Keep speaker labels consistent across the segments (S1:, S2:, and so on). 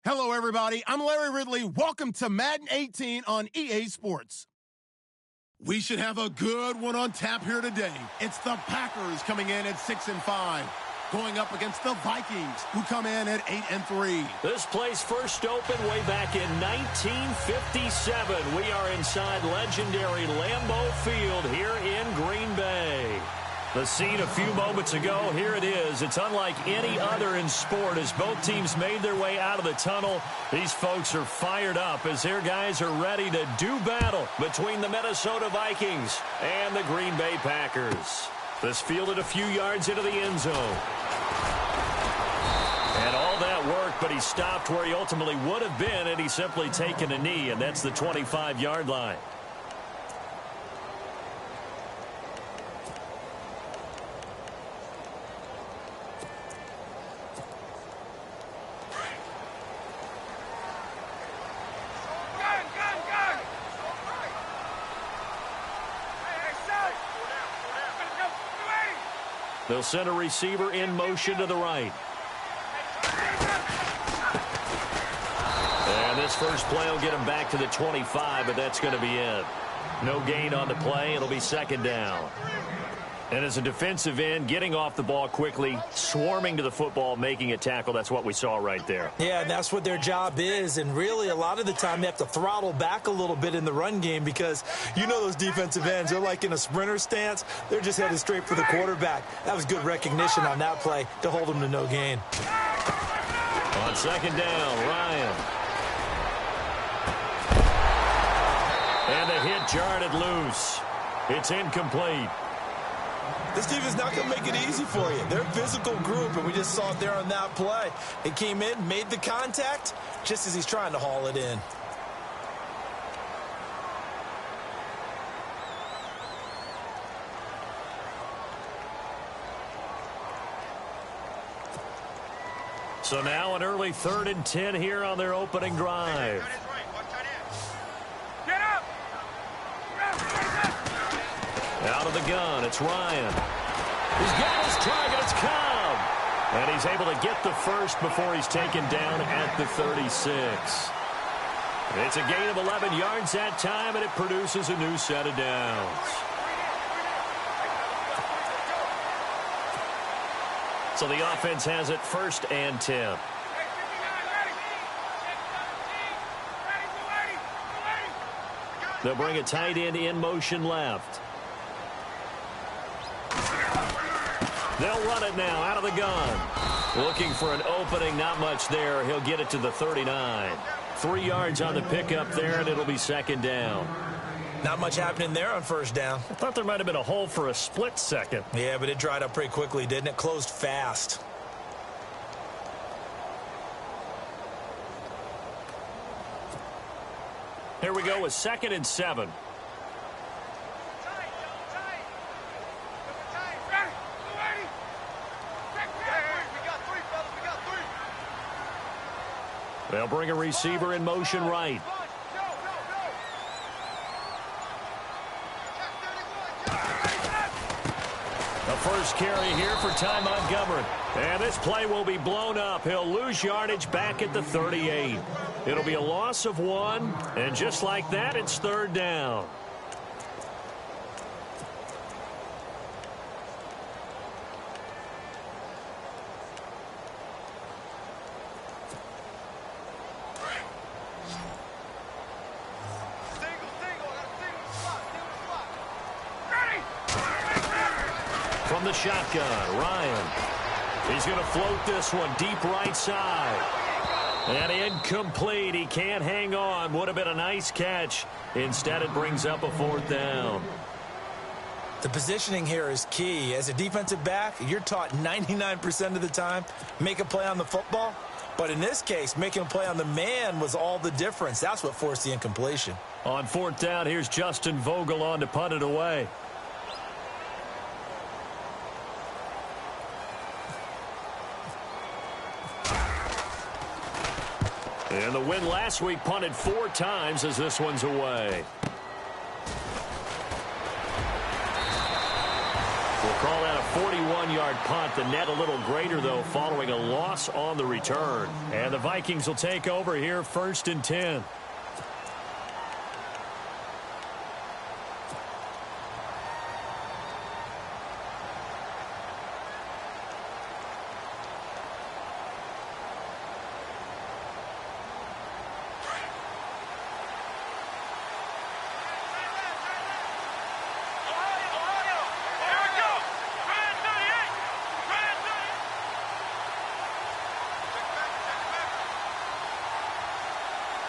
S1: Hello, everybody. I'm Larry Ridley. Welcome to Madden 18 on EA Sports. We should have a good one on tap here today. It's the Packers coming in at 6-5, going up against the Vikings, who come in at 8-3.
S2: This place first opened way back in 1957. We are inside legendary Lambeau Field here in Green Bay. The scene a few moments ago, here it is. It's unlike any other in sport as both teams made their way out of the tunnel. These folks are fired up as their guys are ready to do battle between the Minnesota Vikings and the Green Bay Packers. This fielded a few yards into the end zone. And all that work, but he stopped where he ultimately would have been had he simply taken a knee, and that's the 25-yard line. They'll send a receiver in motion to the right. And this first play will get him back to the 25, but that's going to be it. No gain on the play. It'll be second down. And as a defensive end, getting off the ball quickly, swarming to the football, making a tackle, that's what we saw right there.
S3: Yeah, and that's what their job is. And really, a lot of the time, they have to throttle back a little bit in the run game because you know those defensive ends, they're like in a sprinter stance. They're just headed straight for the quarterback. That was good recognition on that play to hold them to no gain.
S2: On second down, Ryan. And the hit jarred it loose. It's incomplete.
S3: This team is not going to make it easy for you. They're a physical group, and we just saw it there on that play. It came in, made the contact, just as he's trying to haul it in.
S2: So now an early 3rd and 10 here on their opening drive. Out of the gun, it's Ryan. He's got his target, it's Cobb. And he's able to get the first before he's taken down at the 36. It's a gain of 11 yards that time, and it produces a new set of downs. So the offense has it 1st and 10. They'll bring a tight end in motion left. They'll run it now out of the gun. Looking for an opening, not much there. He'll get it to the 39. 3 yards on the pickup there, and it'll be second down.
S3: Not much happening there on first down.
S2: I thought there might have been a hole for a split second.
S3: Yeah, but it dried up pretty quickly, didn't it? Closed fast.
S2: Here we go with 2nd and 7. They'll bring a receiver in motion right. The first carry here for Ty Montgomery. And this play will be blown up. He'll lose yardage back at the 38. It'll be a loss of 1. And just like that, it's 3rd down. From the shotgun, Ryan. He's going to float this one deep right side. And incomplete. He can't hang on. Would have been a nice catch. Instead, it brings up a 4th down.
S3: The positioning here is key. As a defensive back, you're taught 99% of the time, make a play on the football. But in this case, making a play on the man was all the difference. That's what forced the incompletion.
S2: On 4th down, here's Justin Vogel on to punt it away. And the win last week punted 4 times as this one's away. We'll Call that a 41-yard punt. The net a little greater, though, following a loss on the return. And the Vikings will take over here, 1st and 10.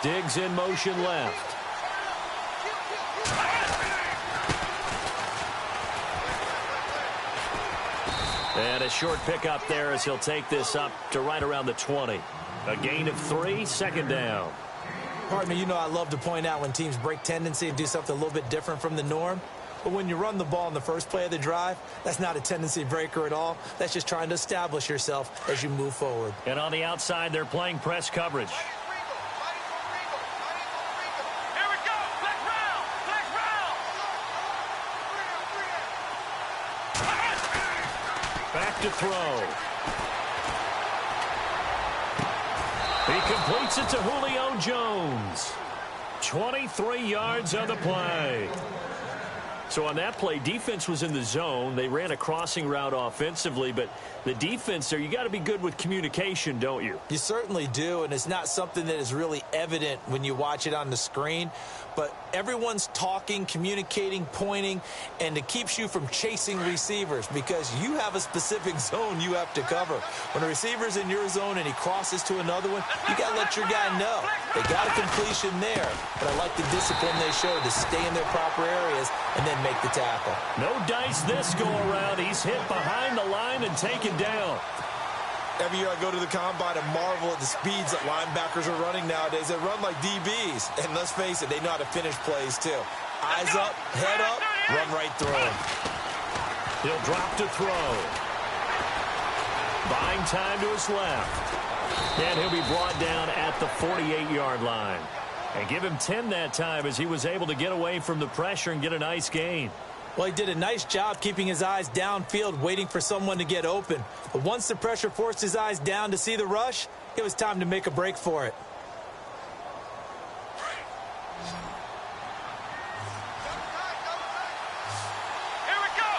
S2: Diggs in motion left. And a short pickup there as he'll take this up to right around the 20. A gain of 3, 2nd down.
S3: Pardon me, you know I love to point out when teams break tendency and do something a little bit different from the norm. But when you run the ball in the first play of the drive, that's not a tendency breaker at all. That's just trying to establish yourself as you move forward.
S2: And on the outside, they're playing press coverage. Back to throw. He completes it to Julio Jones. 23 yards on the play. So on that play, defense was in the zone. They ran a crossing route offensively, but the defense there, you got to be good with communication, don't you?
S3: You certainly do, and it's not something that is really evident when you watch it on the screen. But everyone's talking, communicating, pointing, and it keeps you from chasing receivers because you have a specific zone you have to cover. When a receiver's in your zone and he crosses to another one, you got to let your guy know. They got a completion there, but I like the discipline they showed to stay in their proper areas and then make the tackle.
S2: No dice this go-around. He's hit behind the line and taken down.
S3: Every year I go to the combine and marvel at the speeds that linebackers are running nowadays. They run like DBs. And let's face it, they know how to finish plays too. Eyes up, head up, run right through them.
S2: He'll drop to throw. Buying time to his left. And he'll be brought down at the 48-yard line. And give him 10 that time as he was able to get away from the pressure and get a nice gain.
S3: Well, he did a nice job keeping his eyes downfield, waiting for someone to get open. But once the pressure forced his eyes down to see the rush, it was time to make a break for it.
S4: Here we go.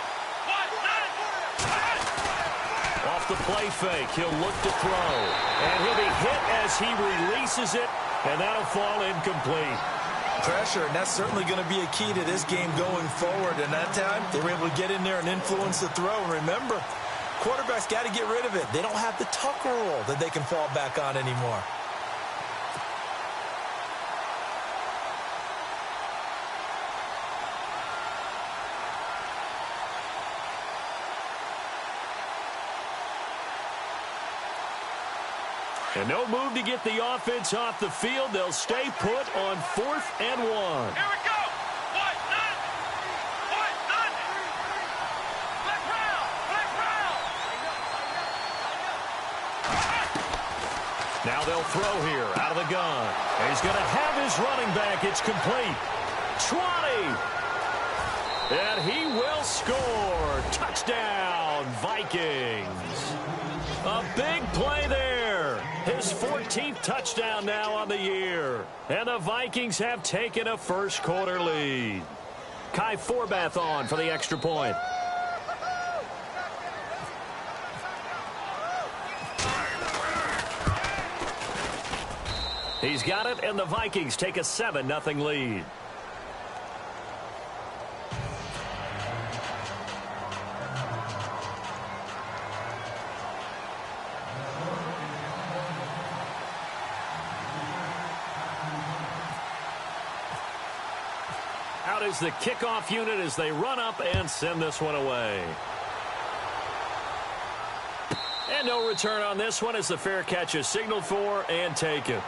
S2: Off the play fake, he'll look to throw. And he'll be hit as he releases it, and that'll fall incomplete.
S3: Pressure, and that's certainly going to be a key to this game going forward. And that time, they were able to get in there and influence the throw. And remember, quarterbacks got to get rid of it. They don't have the tuck rule that they can fall back on anymore.
S2: And no move to get the offense off the field. They'll stay put on 4th and 1.
S4: Here we go.
S2: Now they'll throw here out of the gun. And he's going to have his running back. It's complete. 20. And he will score. Touchdown, Vikings. A big play there. His 14th touchdown now on the year. And the Vikings have taken a first-quarter lead. Kai Forbath on for the extra point. He's got it, and the Vikings take a 7-0 lead. Out is the kickoff unit as they run up and send this one away. And no return on this one as the fair catch is signaled for and taken.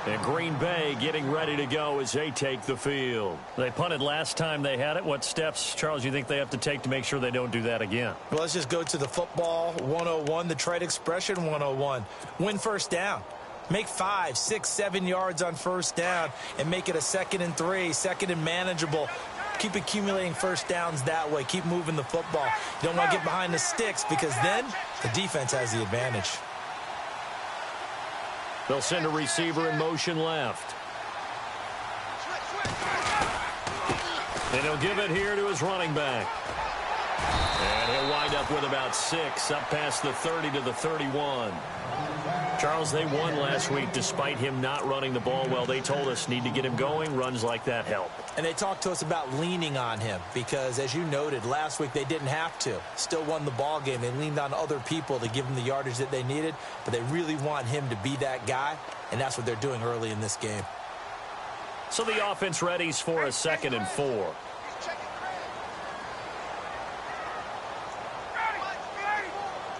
S2: And Green Bay getting ready to go as they take the field. They punted last time they had it. What steps, Charles, you think they have to take to make sure they don't do that again?
S3: Well, let's just go to the football 101, the trade expression 101. Win first down. Make 5, 6, 7 yards on first down and make it a 2nd and 3, 2nd and manageable. Keep accumulating first downs that way. Keep moving the football. You don't want to get behind the sticks because then the defense has the advantage.
S2: They'll send a receiver in motion left. And he'll give it here to his running back. And he'll wind up with about 6, up past the 30 to the 31. Charles, they won last week despite him not running the ball well. They told us need to get him going. Runs like that help.
S3: And they talked to us about leaning on him because, as you noted, last week they didn't have to. Still won the ball game. They leaned on other people to give them the yardage that they needed, but they really want him to be that guy, and that's what they're doing early in this game.
S2: So the offense readies for a 2nd and 4.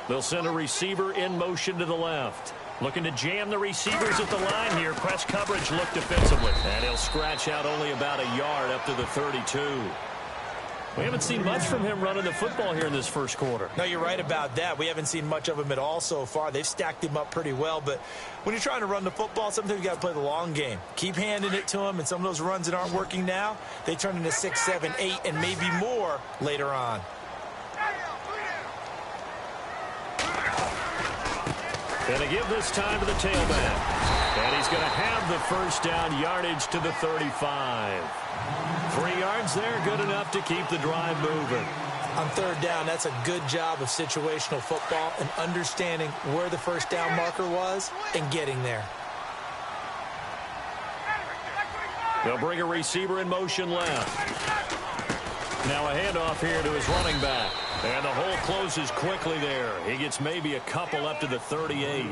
S2: They'll send a receiver in motion to the left. Looking to jam the receivers at the line here. Press coverage look defensively. And he'll scratch out only about a yard up to the 32. We haven't seen much from him running the football here in this first quarter.
S3: No, you're right about that. We haven't seen much of him at all so far. They've stacked him up pretty well. But when you're trying to run the football, sometimes you got to play the long game. Keep handing it to him. And some of those runs that aren't working now, they turn into 6, 7, 8, and maybe more later on.
S2: Going to give this time to the tailback. And he's going to have the first down, yardage to the 35. 3 yards there, good enough to keep the drive moving.
S3: On 3rd down, that's a good job of situational football and understanding where the first down marker was and getting there.
S2: They'll bring a receiver in motion left. Now a handoff here to his running back. And the hole closes quickly there. He gets maybe a couple up to the 38.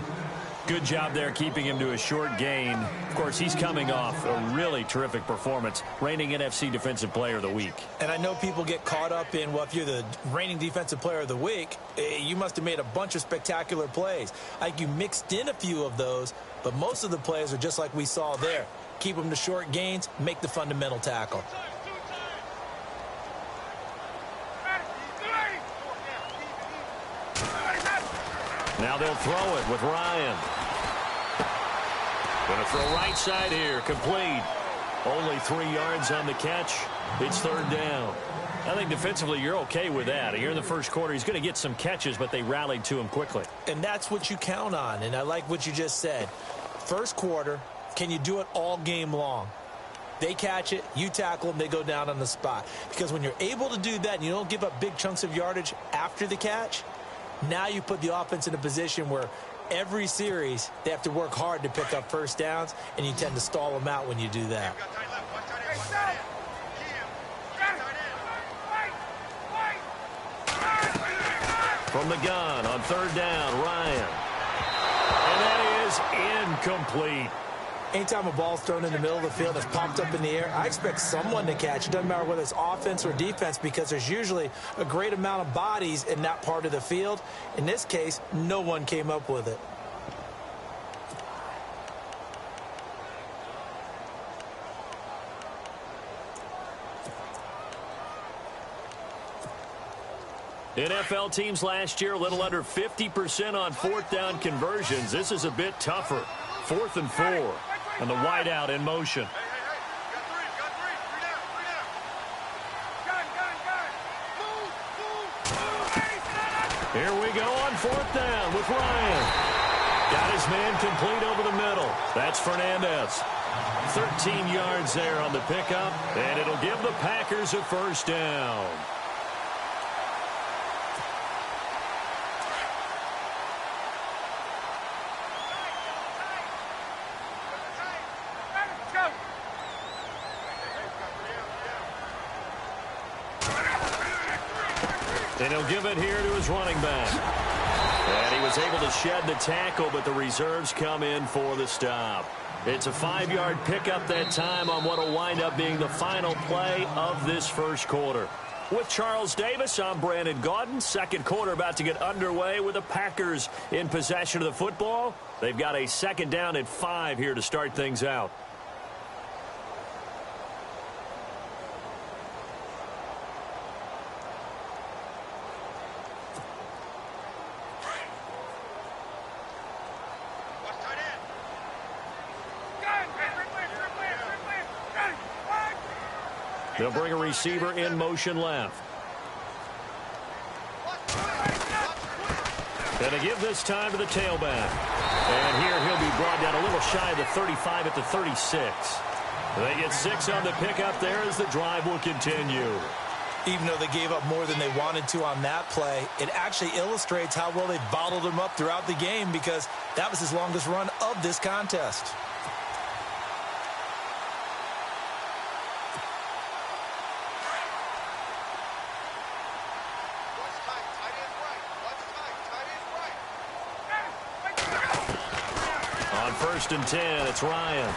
S2: Good job there keeping him to a short gain. Of course, he's coming off a really terrific performance, reigning NFC Defensive Player of the Week.
S3: And I know people get caught up in, well, if you're the reigning Defensive Player of the Week, you must have made a bunch of spectacular plays. I think you mixed in a few of those, but most of the plays are just like we saw there. Keep them to short gains, make the fundamental tackle.
S2: Now they'll throw it with Ryan. Going to throw right side here, complete. Only 3 yards on the catch. It's 3rd down. I think defensively you're okay with that. Here in the first quarter, he's going to get some catches, but they rallied to him quickly.
S3: And that's what you count on, and I like what you just said. First quarter, can you do it all game long? They catch it, you tackle them, they go down on the spot. Because when you're able to do that and you don't give up big chunks of yardage after the catch, now you put the offense in a position where every series they have to work hard to pick up first downs, and you tend to stall them out when you do that.
S2: From the gun on 3rd down, Ryan. And that is incomplete.
S3: Anytime a ball's thrown in the middle of the field that's popped up in the air, I expect someone to catch. It doesn't matter whether it's offense or defense because there's usually a great amount of bodies in that part of the field. In this case, no one came up with it.
S2: NFL teams last year a little under 50% on 4th down conversions. This is a bit tougher. 4th and 4. And the wideout in motion. Here we go on 4th down with Ryan. Got his man complete over the middle. That's Fernandez. 13 yards there on the pickup. And it'll give the Packers a first down. And he'll give it here to his running back. And he was able to shed the tackle, but the reserves come in for the stop. It's a 5-yard pickup that time on what will wind up being the final play of this first quarter. With Charles Davis, I'm Brandon Gaudin. Second quarter about to get underway with the Packers in possession of the football. They've got a 2nd down and 5 here to start things out. They'll bring a receiver in motion left. Gonna give this time to the tailback. And here he'll be brought down a little shy of the 35 at the 36. They get 6 on the pickup there as the drive will continue.
S3: Even though they gave up more than they wanted to on that play, it actually illustrates how well they bottled him up throughout the game because that was his longest run of this contest.
S2: On 1st and 10, it's Ryan.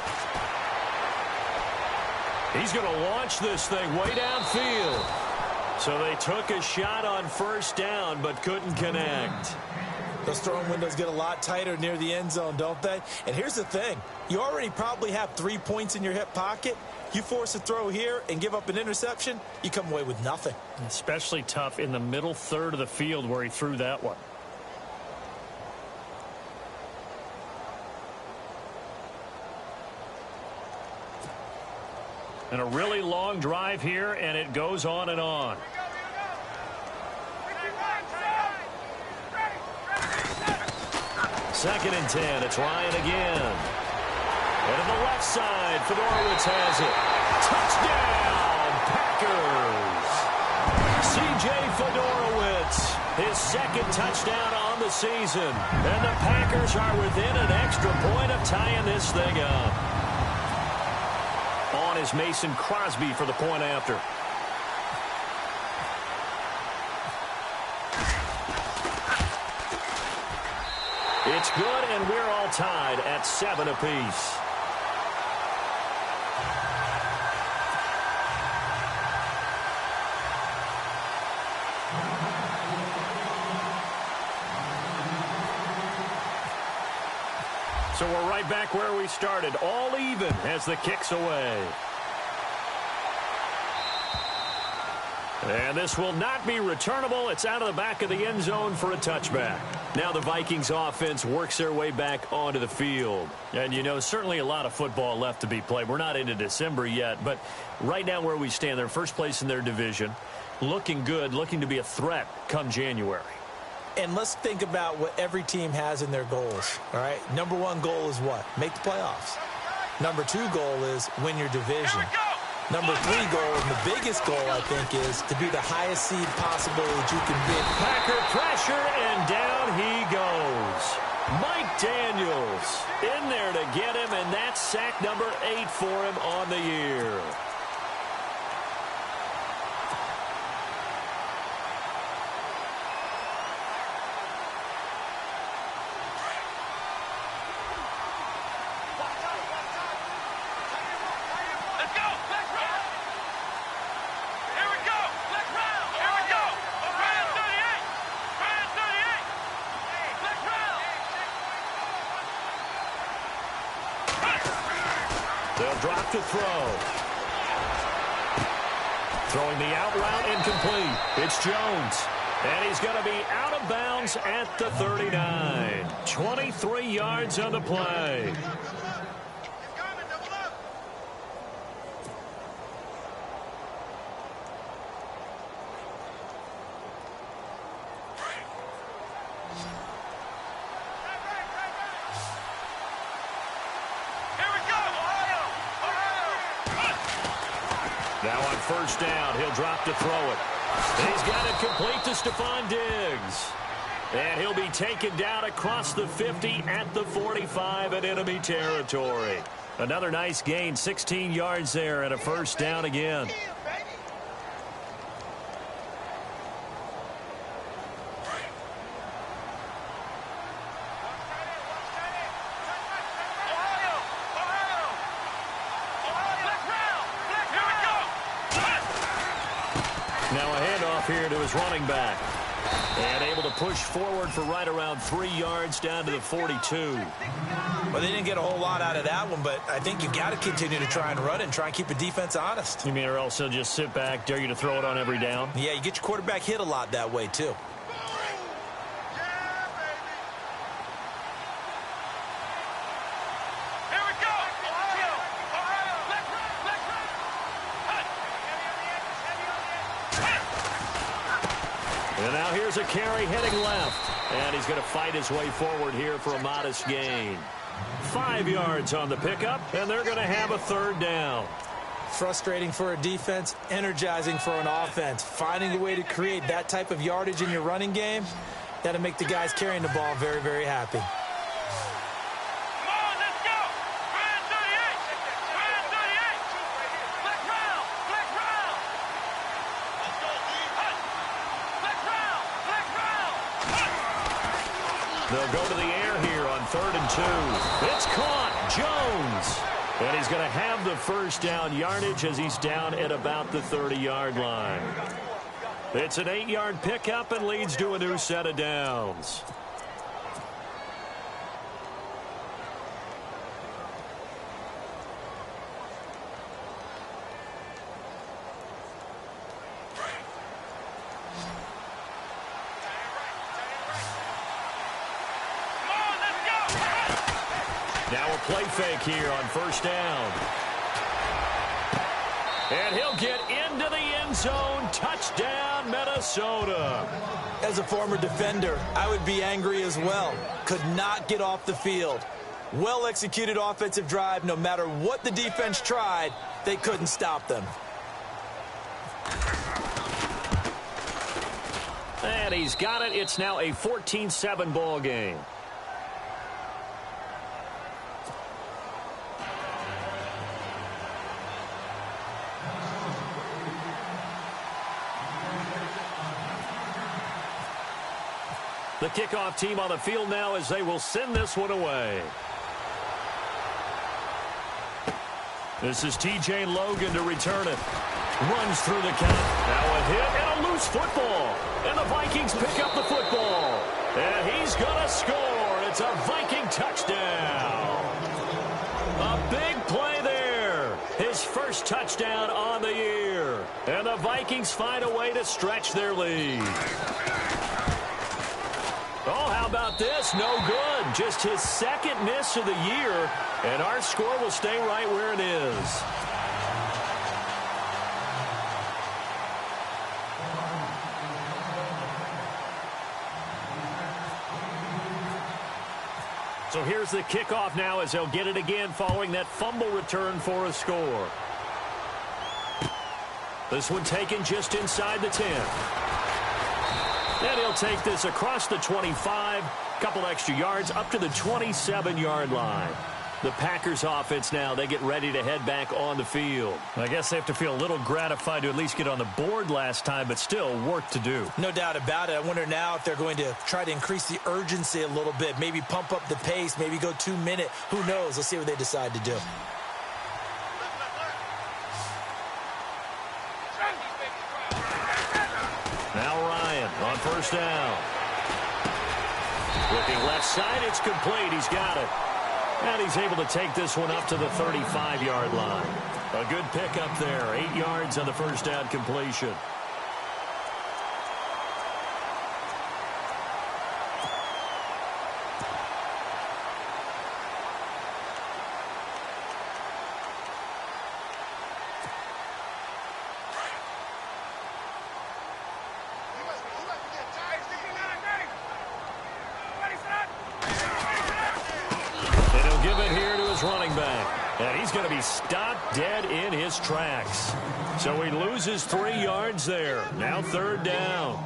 S2: He's going to launch this thing way downfield. So they took a shot on 1st down but couldn't connect.
S3: Those throwing windows get a lot tighter near the end zone, don't they? And here's the thing. You already probably have 3 points in your hip pocket. You force a throw here and give up an interception, you come away with nothing.
S2: Especially tough in the middle third of the field where he threw that one. And a really long drive here, and it goes on and on. Second and 10, it's Ryan again. And on the left side, Fedorowicz has it. Touchdown, Packers! C.J. Fedorowicz, his 2nd touchdown on the season. And the Packers are within an extra point of tying this thing up. On is Mason Crosby for the point after. It's good, and we're all tied at 7 apiece. So we're right back where we started, all even as the kick's away. And this will not be returnable. It's out of the back of the end zone for a touchback. Now the Vikings offense works their way back onto the field. And, you know, certainly a lot of football left to be played. We're not into December yet, but right now where we stand, they're first place in their division, looking good, looking to be a threat come January.
S3: And let's think about what every team has in their goals, all right? Number 1 goal is what? Make the playoffs. Number 2 goal is win your division. Number 3 goal, and the biggest goal, I think, is to be the highest seed possible that you can be.
S2: Packer pressure, and down he goes. Mike Daniels in there to get him, and that's sack number 8 for him on the year. Drop to throw. Throwing the out route incomplete. It's Jones. And he's going to be out of bounds at the 39. 23 yards on the play. Now on 1st down, he'll drop to throw it. He's got it complete to Stephon Diggs. And he'll be taken down across the 50 at the 45 in enemy territory. Another nice gain, 16 yards there and a 1st down again. Now a handoff here to his running back. And able to push forward for right around 3 yards down to the 42.
S3: Well, they didn't get a whole lot out of that one, but I think you've got to continue to try and run and try and keep the defense honest.
S2: You mean or else he'll just sit back, dare you to throw it on every down?
S3: Yeah, you get your quarterback hit a lot that way, too.
S2: And now here's a carry heading left. And he's going to fight his way forward here for a modest gain. 5 yards on the pickup, and they're going to have a third down.
S3: Frustrating for a defense, energizing for an offense. Finding a way to create that type of yardage in your running game, that'll make the guys carrying the ball very, very happy.
S2: They'll go to the air here on 3rd and 2. It's caught. Jones. And he's going to have the first down yardage as he's down at about the 30-yard line. It's an 8-yard pickup and leads to a new set of downs. Now a play fake here on 1st down. And he'll get into the end zone. Touchdown, Minnesota.
S3: As a former defender, I would be angry as well. Could not get off the field. Well-executed offensive drive. No matter what the defense tried, they couldn't stop them.
S2: And he's got it. It's now a 14-7 ball game. The kickoff team on the field now as they will send this one away. This is T.J. Logan to return it. Runs through the count. Now a hit and a loose football. And the Vikings pick up the football. And he's going to score. It's a Viking touchdown. A big play there. His first touchdown on the year. And the Vikings find a way to stretch their lead. Oh, how about this? No good. Just his second miss of the year, and our score will stay right where it is. So here's the kickoff now as they'll get it again following that fumble return for a score. This one taken just inside the 10. And he'll take this across the 25, couple extra yards up to the 27-yard line. The Packers offense now, they get ready to head back on the field. I guess they have to feel a little gratified to at least get on the board last time, but still work to do.
S3: No doubt about it. I wonder now if they're going to try to increase the urgency a little bit, maybe pump up the pace, maybe go 2-minute. Who knows? Let's see what they decide to do.
S2: Now Ryan on 1st down. Looking left side, it's complete. He's got it. And he's able to take this one up to the 35-yard line. A good pickup there. 8 yards on the 1st down completion. Running back, and he's going to be stopped dead in his tracks. So he loses 3 yards there. Now 3rd down.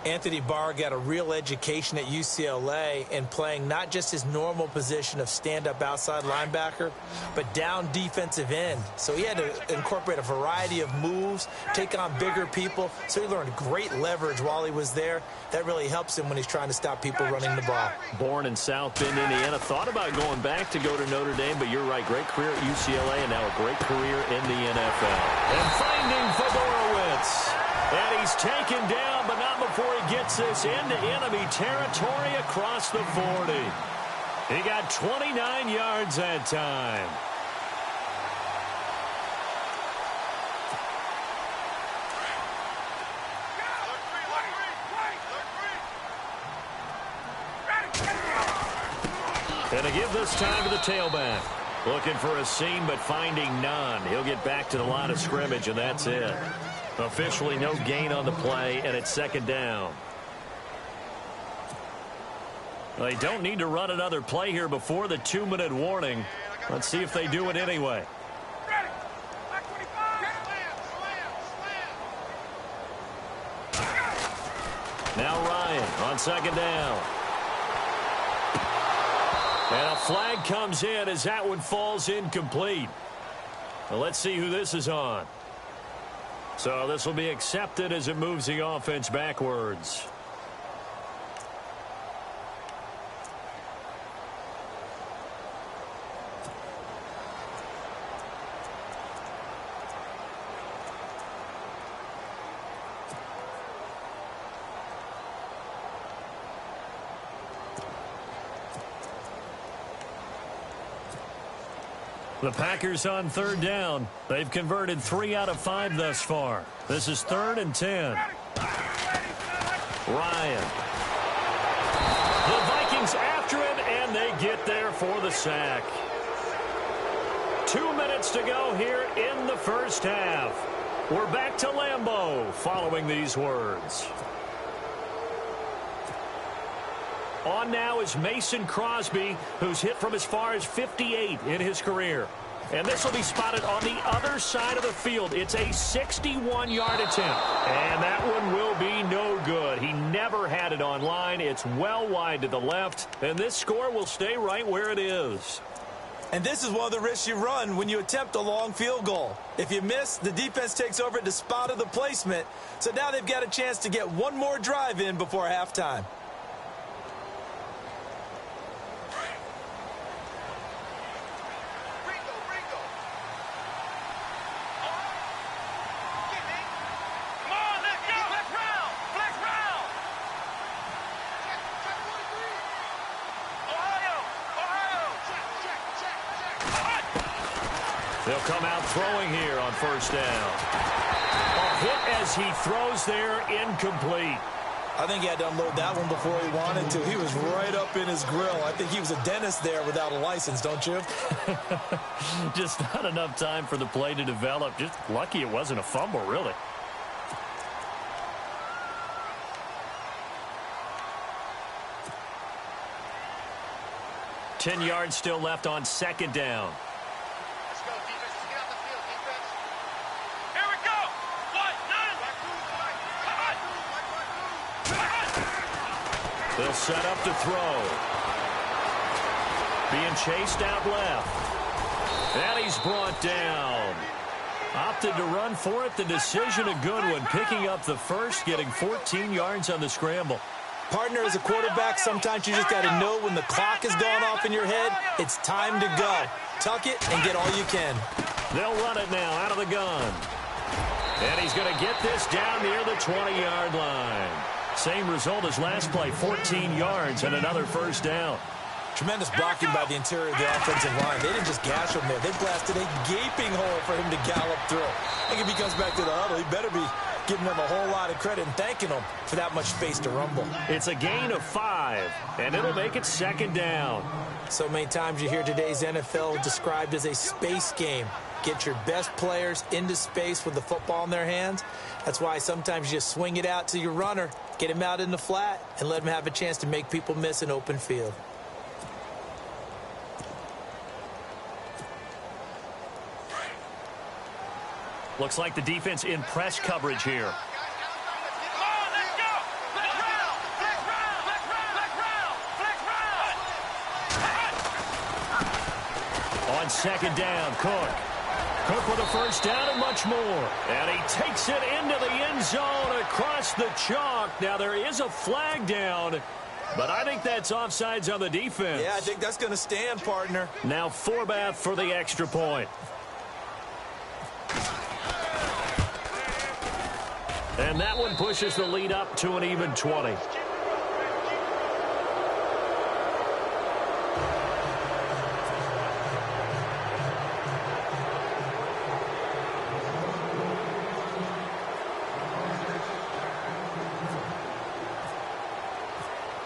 S3: Anthony Barr got a real education at UCLA in playing not just his normal position of stand-up outside linebacker, but down defensive end. So he had to incorporate a variety of moves, take on bigger people. So he learned great leverage while he was there. That really helps him when he's trying to stop people running the ball.
S2: Born in South Bend, Indiana. Thought about going back to go to Notre Dame, but you're right. Great career at UCLA and now a great career in the NFL. And finding Fedorowicz. And he's taken down, but not before he gets this into enemy territory across the 40. He got 29 yards that time. And to give this time to the tailback. Looking for a seam, but finding none. He'll get back to the line of scrimmage, and that's it. Officially no gain on the play, and it's second down. They don't need to run another play here before the 2-minute warning. Let's see if they do it anyway. Now Ryan on second down. And a flag comes in as that one falls incomplete. Well, let's see who this is on. So this will be accepted as it moves the offense backwards. The Packers on third down. They've converted 3 out of 5 thus far. This is 3rd and 10. Ryan. The Vikings after him, and they get there for the sack. 2 minutes to go here in the first half. We're back to Lambeau following these words. On now is Mason Crosby, who's hit from as far as 58 in his career. And this will be spotted on the other side of the field. It's a 61-yard attempt. And that one will be no good. He never had it on line. It's well wide to the left. And this score will stay right where it is.
S3: And this is one of the risks you run when you attempt a long field goal. If you miss, the defense takes over at the spot of the placement. So now they've got a chance to get one more drive in before halftime.
S2: They'll come out throwing here on first down. A hit as he throws there, incomplete.
S3: I think he had to unload that one before he wanted to. He was right up in his grill. I think he was a dentist there without a license, don't you?
S2: Just not enough time for the play to develop. Just lucky it wasn't a fumble, really. Ten yards still left on second down. They'll set up to throw. Being chased out left. And he's brought down. Opted to run for it. The decision a good one. Picking up the first, getting 14 yards on the scramble.
S3: Partner, as a quarterback, sometimes you just got to know when the clock has gone off in your head, it's time to go. Tuck it and get all you can.
S2: They'll run it now out of the gun. And he's going to get this down near the 20-yard line. Same result as last play, 14 yards and another first down.
S3: Tremendous blocking by the interior of the offensive line. They didn't just gash him there. They blasted a gaping hole for him to gallop through. I think if he comes back to the huddle, he better be giving them a whole lot of credit and thanking them for that much space to rumble.
S2: It's a gain of 5, and it'll make it second down.
S3: So many times you hear today's NFL described as a space game. Get your best players into space with the football in their hands. That's why sometimes you just swing it out to your runner, get him out in the flat, and let him have a chance to make people miss an open field.
S2: Looks like the defense in press coverage here. On second down, Cook. Cook with a first down and much more. And he takes it into the end zone across the chalk. Now there is a flag down, but I think that's offsides on the defense.
S3: Yeah, I think that's going to stand, partner.
S2: Now Forbath for the extra point. And that one pushes the lead up to an even 20.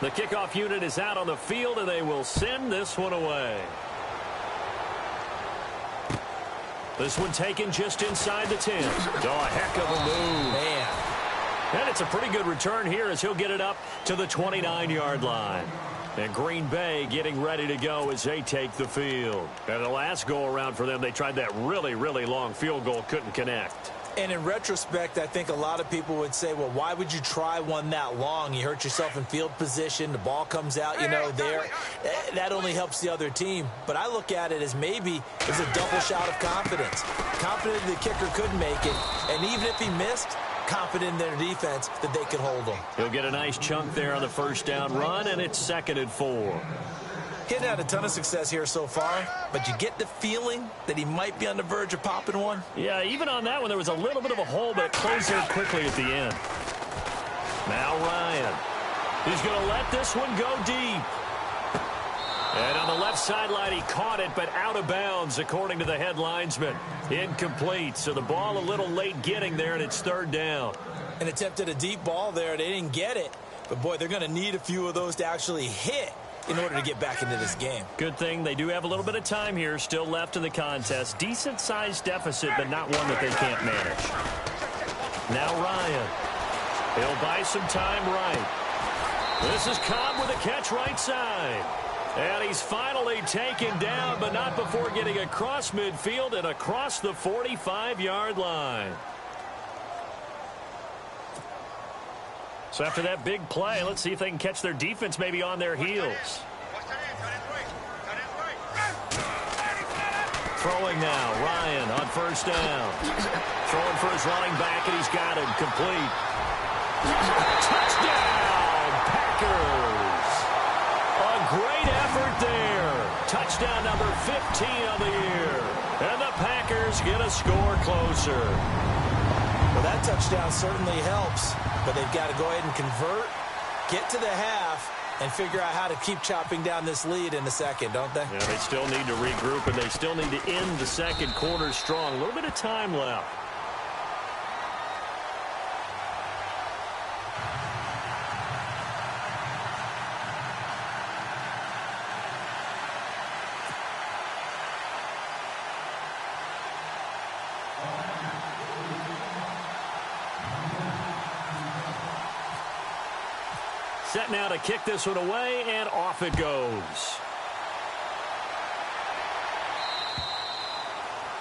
S2: The kickoff unit is out on the field, and they will send this one away. This one taken just inside the 10. Oh, a heck of a move.
S3: Man.
S2: And it's a pretty good return here as he'll get it up to the 29-yard line. And Green Bay getting ready to go as they take the field. And the last go-around for them, they tried that really, really long field goal, couldn't connect.
S3: And in retrospect, I think a lot of people would say, well, why would you try one that long? You hurt yourself in field position. The ball comes out, there. That only helps the other team. But I look at it as maybe it's a double shot of confidence. Confident the kicker could make it. And even if he missed, confident in their defense that they could hold him.
S2: He'll get a nice chunk there on the first down run, and it's 2nd and 4.
S3: He hadn't had a ton of success here so far, but you get the feeling that he might be on the verge of popping one.
S2: Yeah, even on that one, there was a little bit of a hole, but it closed there quickly at the end. Now Ryan. He's going to let this one go deep. And on the left sideline, he caught it, but out of bounds, according to the head linesman. Incomplete, so the ball a little late getting there, and it's 3rd down.
S3: And attempted a deep ball there. They didn't get it. But, boy, they're going to need a few of those to actually hit in order to get back into this game.
S2: Good thing they do have a little bit of time here still left in the contest. Decent-sized deficit, but not one that they can't manage. Now Ryan. He'll buy some time right. This is Cobb with a catch right side. And he's finally taken down, but not before getting across midfield and across the 45-yard line. So after that big play, let's see if they can catch their defense maybe on their heels. Throwing now, Ryan on first down. Throwing for his running back, and he's got him complete. Touchdown, Packers. A great effort there. Touchdown number 15 on the year. And the Packers get a score closer.
S3: Well, that touchdown certainly helps, but they've got to go ahead and convert, get to the half, and figure out how to keep chopping down this lead in the second, don't they?
S2: Yeah, they still need to regroup, and they still need to end the second quarter strong. A little bit of time left. Set now to kick this one away, and off it goes.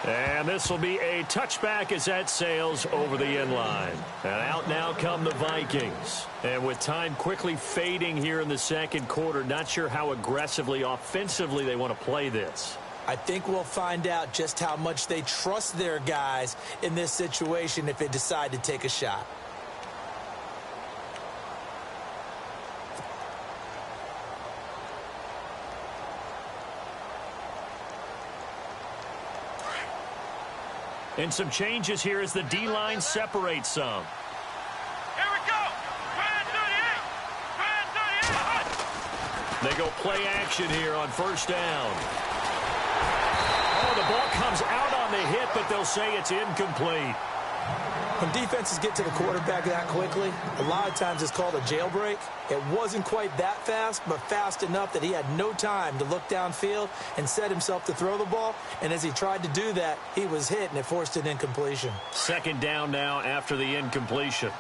S2: And this will be a touchback as that sails over the end line. And out now come the Vikings. And with time quickly fading here in the second quarter, not sure how aggressively, offensively they want to play this.
S3: I think we'll find out just how much they trust their guys in this situation if they decide to take a shot.
S2: And some changes here as the D-line separates some.
S4: Here we go. 38.
S2: They go play action here on first down. Oh, the ball comes out on the hit, but they'll say it's incomplete.
S3: When defenses get to the quarterback that quickly, a lot of times it's called a jailbreak. It wasn't quite that fast, but fast enough that he had no time to look downfield and set himself to throw the ball. And as he tried to do that, he was hit, and it forced an incompletion.
S2: Second down now after the incompletion.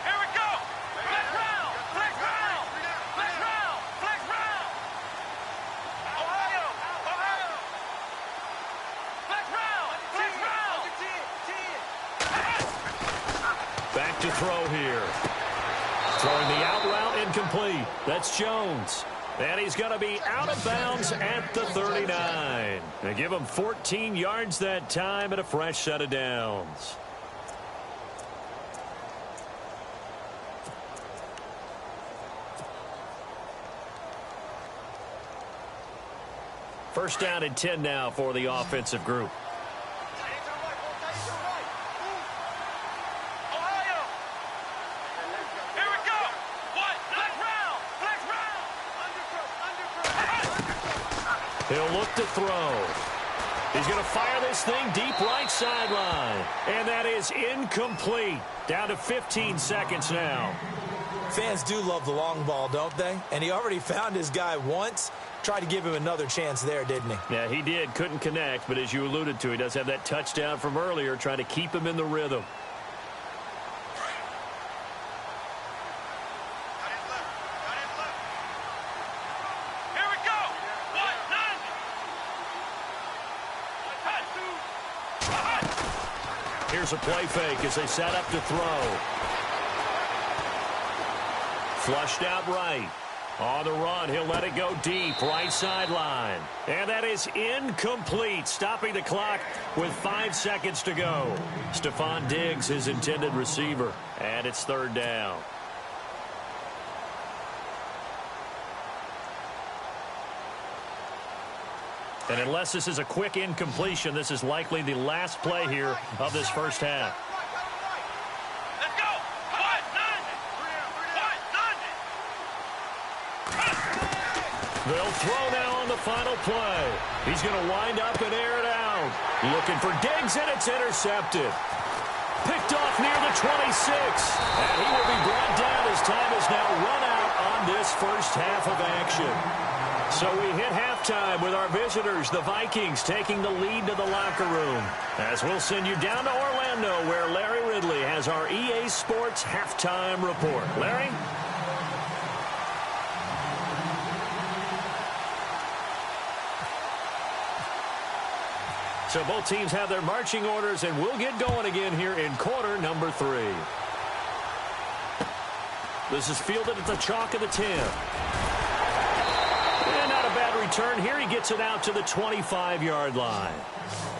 S4: Here we go. Flex round. Flex round. Flex round. Flex round. Ohio. Ohio. Flex round. Flex round.
S2: Back to throw here. Throwing the out route incomplete. That's Jones. And he's going to be out of bounds at the 39. They give him 14 yards that time and a fresh set of downs. First down and 10 now for the offensive group.
S4: Ohio. Here we go. What? Flex round. Flex round.
S2: He'll look to throw. He's going to fire this thing deep right sideline. And that is incomplete. Down to 15 seconds now.
S3: Fans do love the long ball, don't they? And he already found his guy once. Tried to give him another chance there, didn't he?
S2: Yeah, he did. Couldn't connect, but as you alluded to, he does have that touchdown from earlier, trying to keep him in the rhythm.
S4: Here we go. 1-9.
S2: Here's a play fake as they set up to throw. Flushed out right. On the run, he'll let it go deep, right sideline. And that is incomplete, stopping the clock with 5 seconds to go. Stephon Diggs, his intended receiver, and it's third down. And unless this is a quick incompletion, this is likely the last play here of this first half.
S4: Let's go. 1-9.
S2: They'll throw now on the final play. He's going to wind up and air it out. Looking for Diggs, and it's intercepted. Picked off near the 26. And he will be brought down as time is now run out on this first half of action. So we hit halftime with our visitors, the Vikings, taking the lead to the locker room. As we'll send you down to Orlando, where Larry Ridley has our EA Sports halftime report. Larry? So both teams have their marching orders, and we'll get going again here in quarter number 3. This is fielded at the chalk of the 10. And not a bad return here. He gets it out to the 25-yard line.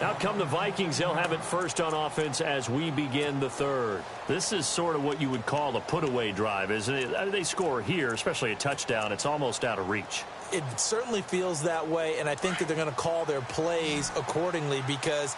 S2: Out come the Vikings. They'll have it first on offense as we begin the third. This is sort of what you would call a put-away drive, isn't it? They score here, especially a touchdown. It's almost out of reach.
S3: It certainly feels that way, and I think that they're going to call their plays accordingly, because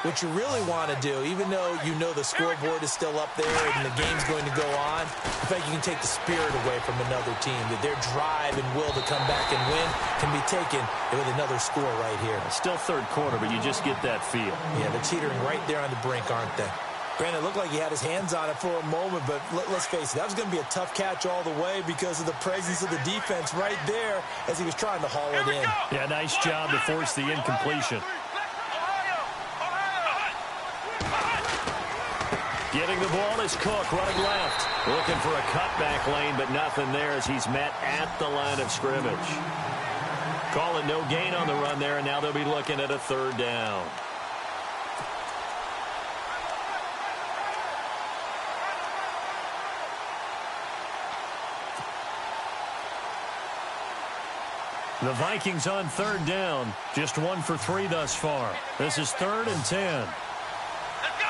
S3: what you really want to do, even though you know the scoreboard is still up there and the game's going to go on, in fact, you can take the spirit away from another team, that their drive and will to come back and win can be taken with another score right here.
S2: Still third quarter, but you just get that feel.
S3: Yeah, they're teetering right there on the brink, aren't they? Granted, it looked like he had his hands on it for a moment, but let's face it, that was going to be a tough catch all the way because of the presence of the defense right there as he was trying to haul it in.
S2: Yeah, nice job to force the incompletion. Getting the ball is Cook, running left. Looking for a cutback lane, but nothing there as he's met at the line of scrimmage. Calling no gain on the run there, and now they'll be looking at a third down. The Vikings on third down, just 1 for 3 thus far. This is 3rd and 10.
S4: Let's go.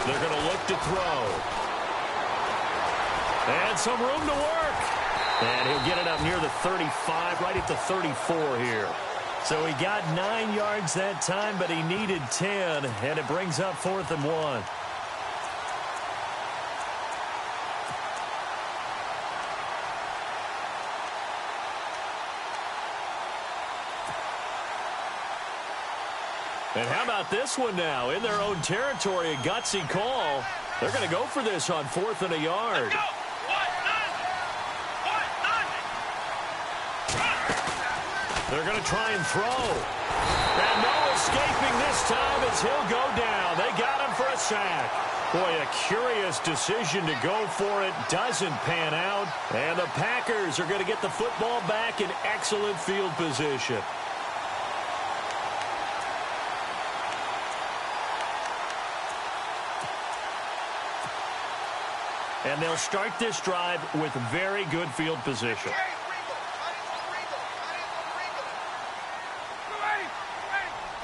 S4: 38.
S2: They're going to look to throw. And some room to work. And he'll get it up near the 35, right at the 34 here. So he got 9 yards that time, but he needed 10, and it brings up 4th and 1. And how about this one now? In their own territory, a gutsy call. They're going to go for this on 4th and a yard.
S4: Go. 1-9.
S2: They're going to try and throw. And no escaping this time as he'll go down. They got him for a sack. Boy, a curious decision to go for it. Doesn't pan out. And the Packers are going to get the football back in excellent field position. And they'll start this drive with very good field position.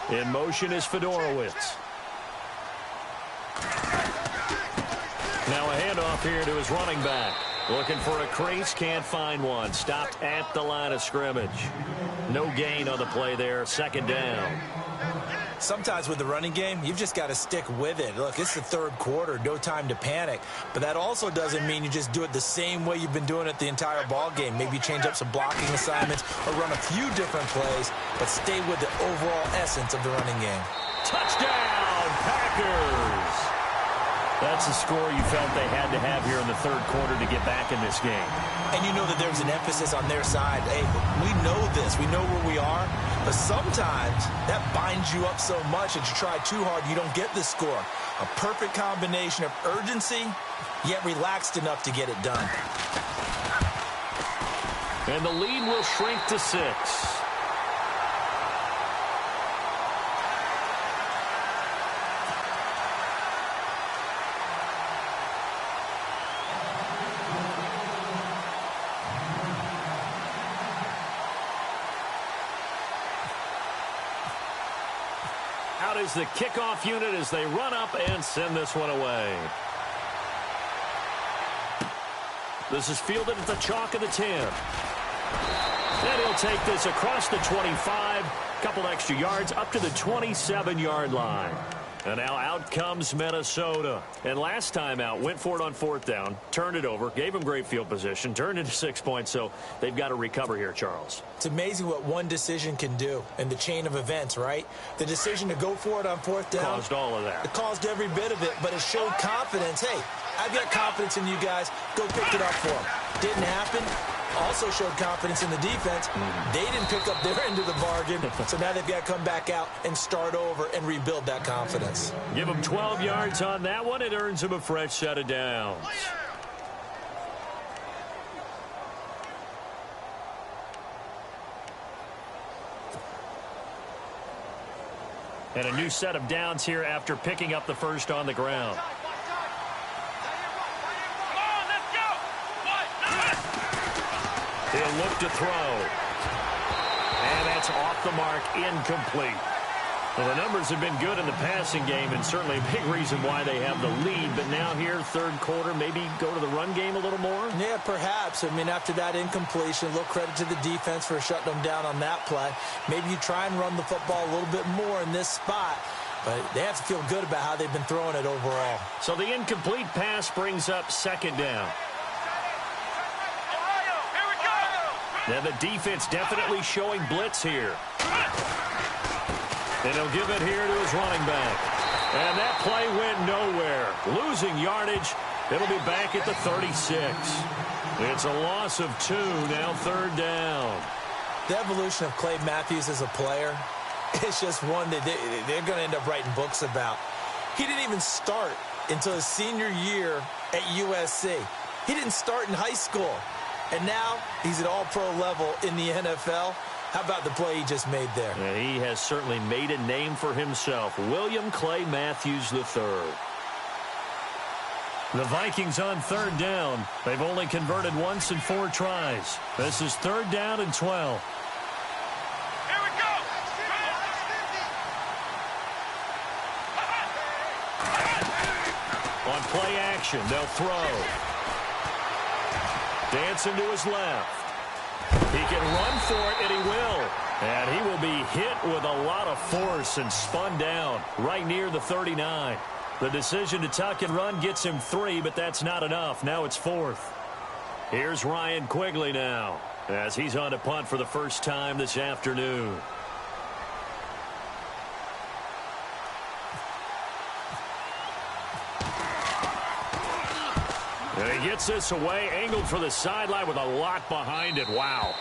S2: In motion is Fedorowicz. Now a handoff here to his running back. Looking for a crease, can't find one. Stopped at the line of scrimmage. No gain on the play there, 2nd down.
S3: Sometimes with the running game, you've just got to stick with it. Look, it's the third quarter, no time to panic. But that also doesn't mean you just do it the same way you've been doing it the entire ball game. Maybe change up some blocking assignments or run a few different plays, but stay with the overall essence of the running game.
S2: Touchdown, Packers! That's the score you felt they had to have here in the third quarter to get back in this game.
S3: And you know that there's an emphasis on their side. Hey, we know this. We know where we are. But sometimes that binds you up so much that you try too hard, you don't get the score. A perfect combination of urgency, yet relaxed enough to get it done.
S2: And the lead will shrink to 6. Out is the kickoff unit as they run up and send this one away. This is fielded at the chalk of the 10. And he'll take this across the 25, couple extra yards up to the 27-yard line. And now out comes Minnesota. And last time out, went for it on 4th down, turned it over, gave them great field position, turned into 6 points, so they've got to recover here, Charles.
S3: It's amazing what one decision can do in the chain of events, right? The decision to go for it on 4th down.
S2: Caused all of that.
S3: It caused every bit of it, but it showed confidence. Hey, I've got confidence in you guys. Go pick it up for them. Didn't happen. Also showed confidence in the defense. They didn't pick up their end of the bargain, so now they've got to come back out and start over and rebuild that confidence.
S2: Give them 12 yards on that one. It earns them a fresh set of downs. And a new set of downs here after picking up the first on the ground. He'll look to throw. And that's off the mark, incomplete. Well, the numbers have been good in the passing game and certainly a big reason why they have the lead. But now here, third quarter, maybe go to the run game a little more?
S3: Yeah, perhaps. I mean, after that incompletion, a little credit to the defense for shutting them down on that play. Maybe you try and run the football a little bit more in this spot. But they have to feel good about how they've been throwing it overall.
S2: So the incomplete pass brings up 2nd down. Now the defense definitely showing blitz here. And he'll give it here to his running back. And that play went nowhere. Losing yardage. It'll be back at the 36. It's a loss of 2, now 3rd down.
S3: The evolution of Clay Matthews as a player, it's just one that they're going to end up writing books about. He didn't even start until his senior year at USC. He didn't start in high school. And now he's at all-pro level in the NFL. How about the play he just made there?
S2: Yeah, he has certainly made a name for himself. William Clay Matthews III. The Vikings on 3rd down. They've only converted once in 4 tries. This is 3rd down and 12.
S4: Here we go.
S2: On play action, they'll throw. Dancing to his left. He can run for it, and he will. And he will be hit with a lot of force and spun down right near the 39. The decision to tuck and run gets him 3, but that's not enough. Now it's 4th. Here's Ryan Quigley now as he's on to punt for the first time this afternoon. And he gets this away, angled for the sideline with a lot behind it. Wow.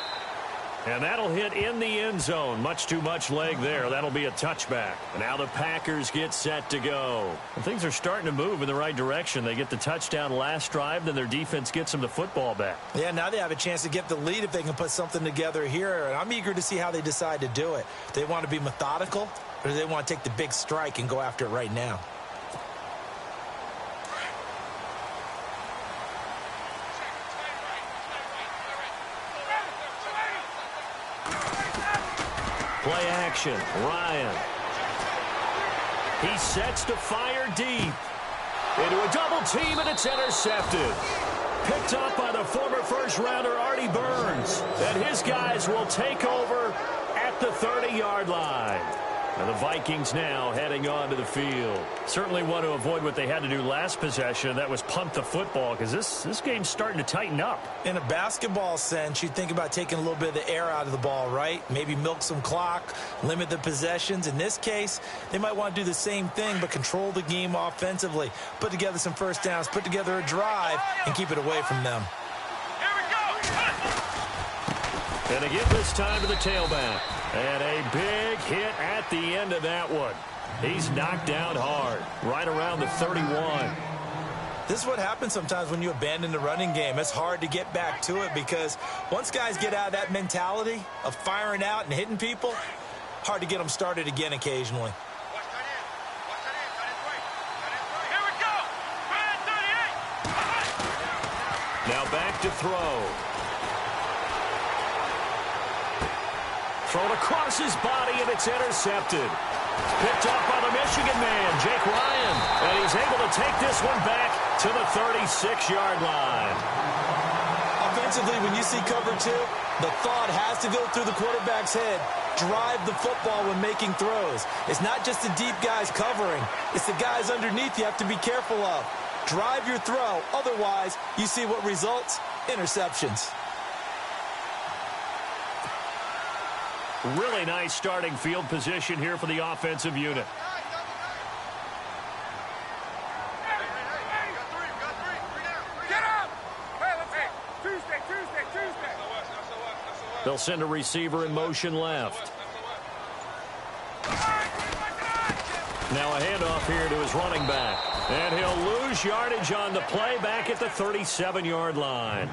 S2: And that'll hit in the end zone. Much too much leg there. That'll be a touchback. And now the Packers get set to go. And things are starting to move in the right direction. They get the touchdown last drive, then their defense gets them the football back.
S3: Yeah, now they have a chance to get the lead if they can put something together here. And I'm eager to see how they decide to do it. Do they want to be methodical, or do they want to take the big strike and go after it right now?
S2: Play action, Ryan. He sets to fire deep. Into a double team, and it's intercepted. Picked up by the former first-rounder Artie Burns. And his guys will take over at the 30-yard line. And the Vikings now heading onto the field. Certainly want to avoid what they had to do last possession. That was punt the football, because this game's starting to tighten up.
S3: In a basketball sense, you think about taking a little bit of the air out of the ball, right? Maybe milk some clock, limit the possessions. In this case, they might want to do the same thing, but control the game offensively. Put together some first downs, put together a drive, and keep it away from them.
S4: Here we go.
S2: And they give this time to the tailback. And a big hit at the end of that one. He's knocked down hard, right around the 31.
S3: This is what happens sometimes when you abandon the running game. It's hard to get back to it because once guys get out of that mentality of firing out and hitting people, hard to get them started again occasionally.
S4: Watch that in. Watch that in. That is right. That is right. Here we go. Red 38.
S2: Now back to throw. Thrown across his body, and it's intercepted. Picked off by the Michigan man, Jake Ryan. And he's able to take this one back to the 36-yard line.
S3: Offensively, when you see cover two, the thought has to go through the quarterback's head. Drive the football when making throws. It's not just the deep guys covering. It's the guys underneath you have to be careful of. Drive your throw. Otherwise, you see what results? Interceptions.
S2: Really nice starting field position here for the offensive unit.
S4: Get up. Hey, let's Tuesday.
S2: They'll send a receiver in motion left. Now a handoff here to his running back. And he'll lose yardage on the play back at the 37-yard line.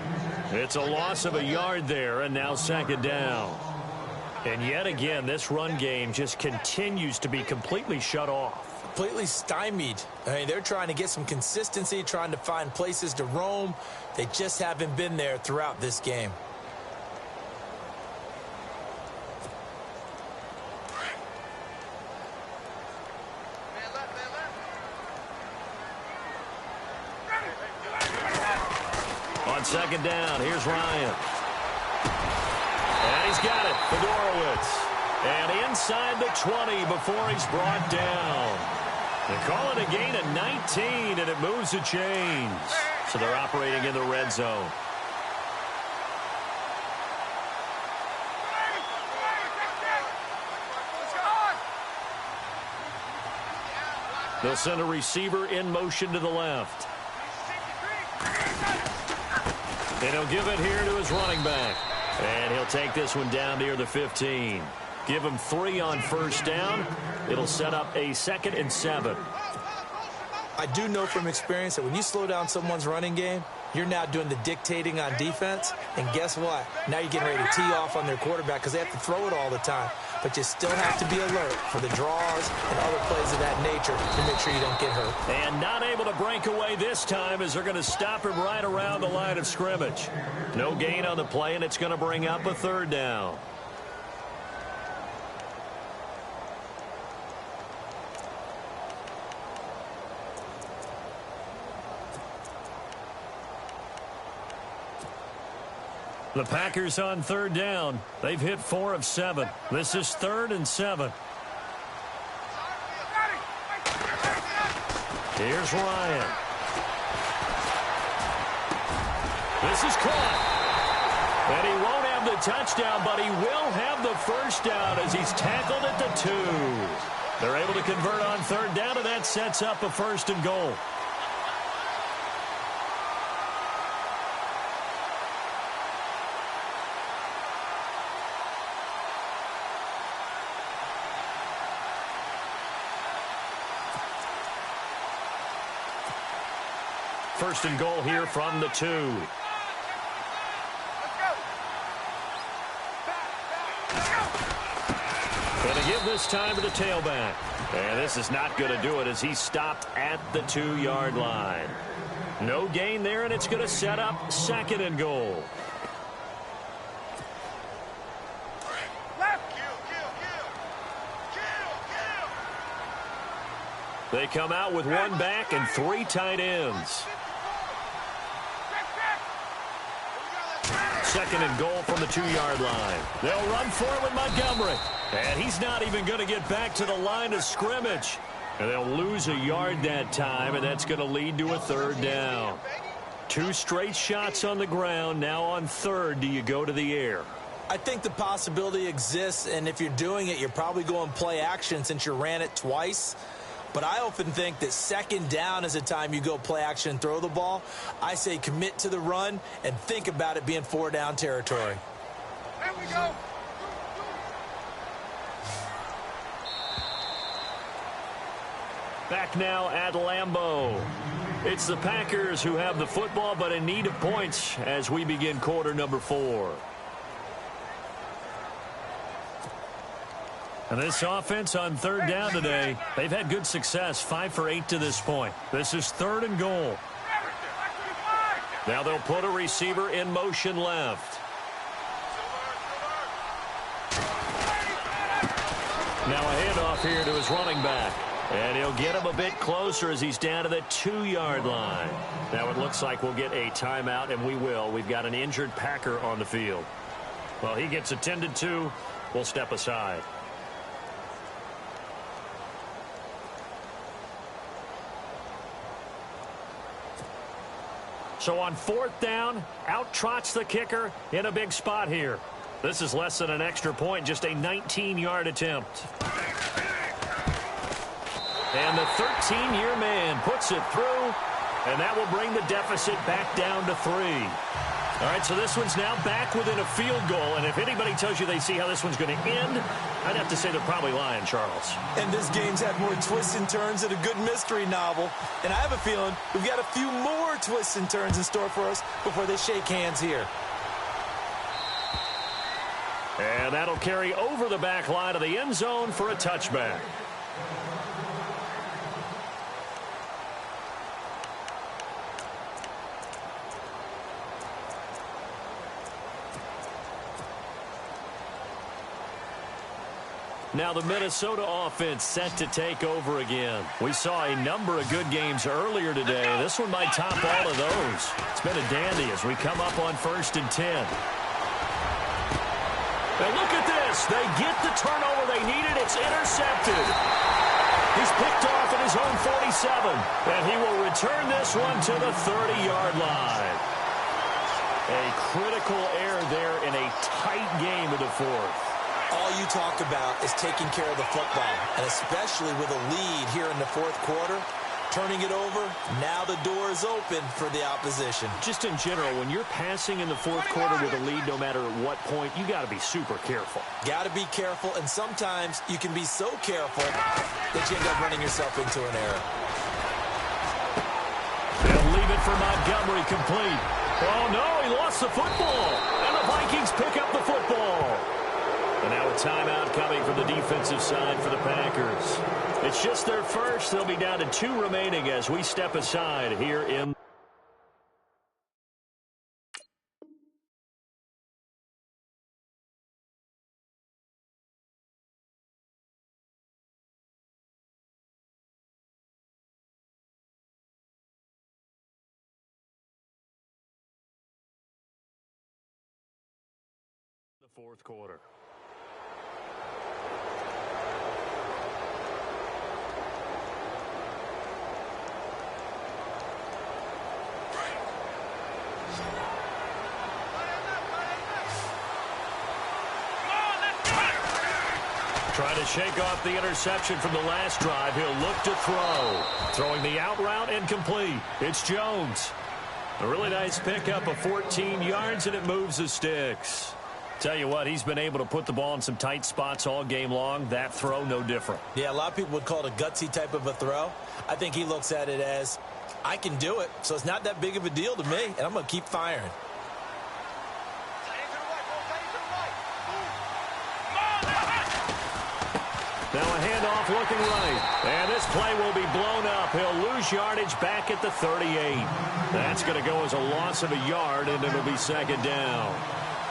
S2: It's a loss of a yard there, and now second down. And yet again, this run game just continues to be completely shut off.
S3: Completely stymied. I mean, they're trying to get some consistency, trying to find places to roam. They just haven't been there throughout this game.
S2: On second down, here's Ryan. And he's got it, Fedorowicz. And inside the 20 before he's brought down. They call it a gain of 19, and it moves the chains. So they're operating in the red zone. They'll send a receiver in motion to the left. And he'll give it here to his running back. And he'll take this one down near the 15. Give him 3 on first down. It'll set up a 2nd and 7.
S3: I do know from experience that when you slow down someone's running game, you're now doing the dictating on defense. And guess what? Now you're getting ready to tee off on their quarterback because they have to throw it all the time. But you still have to be alert for the draws and other plays of that nature to make sure you don't get hurt.
S2: And not able to break away this time as they're going to stop him right around the line of scrimmage. No gain on the play, and it's going to bring up a 3rd down. The Packers on 3rd down. They've hit 4 of 7. This is 3rd and 7. Here's Ryan. This is caught. And he won't have the touchdown, but he will have the first down as he's tackled at the 2. They're able to convert on 3rd down, and that sets up a 1st and goal. First and goal here from the 2. Going to give this time to the tailback. And this is not going to do it as he's stopped at the 2-yard line. No gain there, and it's going to set up 2nd and goal. They come out with 1 back and 3 tight ends. second and goal from the 2-yard line. They'll run for it with Montgomery. And he's not even going to get back to the line of scrimmage. And they'll lose a yard that time, and that's going to lead to a third down. 2 straight shots on the ground. Now on third, do you go to the air?
S3: I think the possibility exists, and if you're doing it, you're probably going play action since you ran it twice. But I often think that second down is a time you go play action and throw the ball. I say commit to the run and think about it being 4-down territory.
S4: There we go.
S2: Back now at Lambeau. It's the Packers who have the football, but in need of points as we begin quarter number 4. And this offense on third down today, they've had good success, 5 for 8 to this point. This is third and goal. Now they'll put a receiver in motion left. Now a handoff here to his running back. And he'll get him a bit closer as he's down to the 2-yard line. Now it looks like we'll get a timeout, and we will. We've got an injured Packer on the field. Well, he gets attended to. We'll step aside. So on fourth down, out trots the kicker in a big spot here. This is less than an extra point, just a 19-yard attempt. And the 13-year man puts it through, and that will bring the deficit back down to 3. All right, so this one's now back within a field goal, and if anybody tells you they see how this one's going to end, I'd have to say they're probably lying, Charles.
S3: And this game's had more twists and turns than a good mystery novel. And I have a feeling we've got a few more twists and turns in store for us before they shake hands here.
S2: And that'll carry over the back line of the end zone for a touchback. Now the Minnesota offense set to take over again. We saw a number of good games earlier today. This one might top all of those. It's been a dandy as we come up on 1st and 10. And look at this. They get the turnover they needed. It's intercepted. He's picked off at his own 47. And he will return this one to the 30-yard line. A critical error there in a tight game of the fourth.
S3: All you talk about is taking care of the football, and especially with a lead here in the fourth quarter, turning it over, now the door is open for the opposition.
S2: Just in general, when you're passing in the fourth quarter with a lead, no matter at what point, you got to be super careful.
S3: Got to be careful, and sometimes you can be so careful that you end up running yourself into an error.
S2: They'll leave it for Montgomery complete. Oh, no, he lost the football, and the Vikings pick up the football. And now a timeout coming from the defensive side for the Packers. It's just their first. They'll be down to 2 remaining as we step aside here in the fourth quarter. Trying to shake off the interception from the last drive. He'll look to throw. Throwing the out route and complete. It's Jones. A really nice pickup of 14 yards, and it moves the sticks. Tell you what, he's been able to put the ball in some tight spots all game long. That throw, no different.
S3: Yeah, a lot of people would call it a gutsy type of a throw. I think he looks at it as, I can do it, so it's not that big of a deal to me, and I'm going to keep firing.
S2: Now a handoff looking right. And this play will be blown up. He'll lose yardage back at the 38. That's going to go as a loss of a yard, and it'll be second down.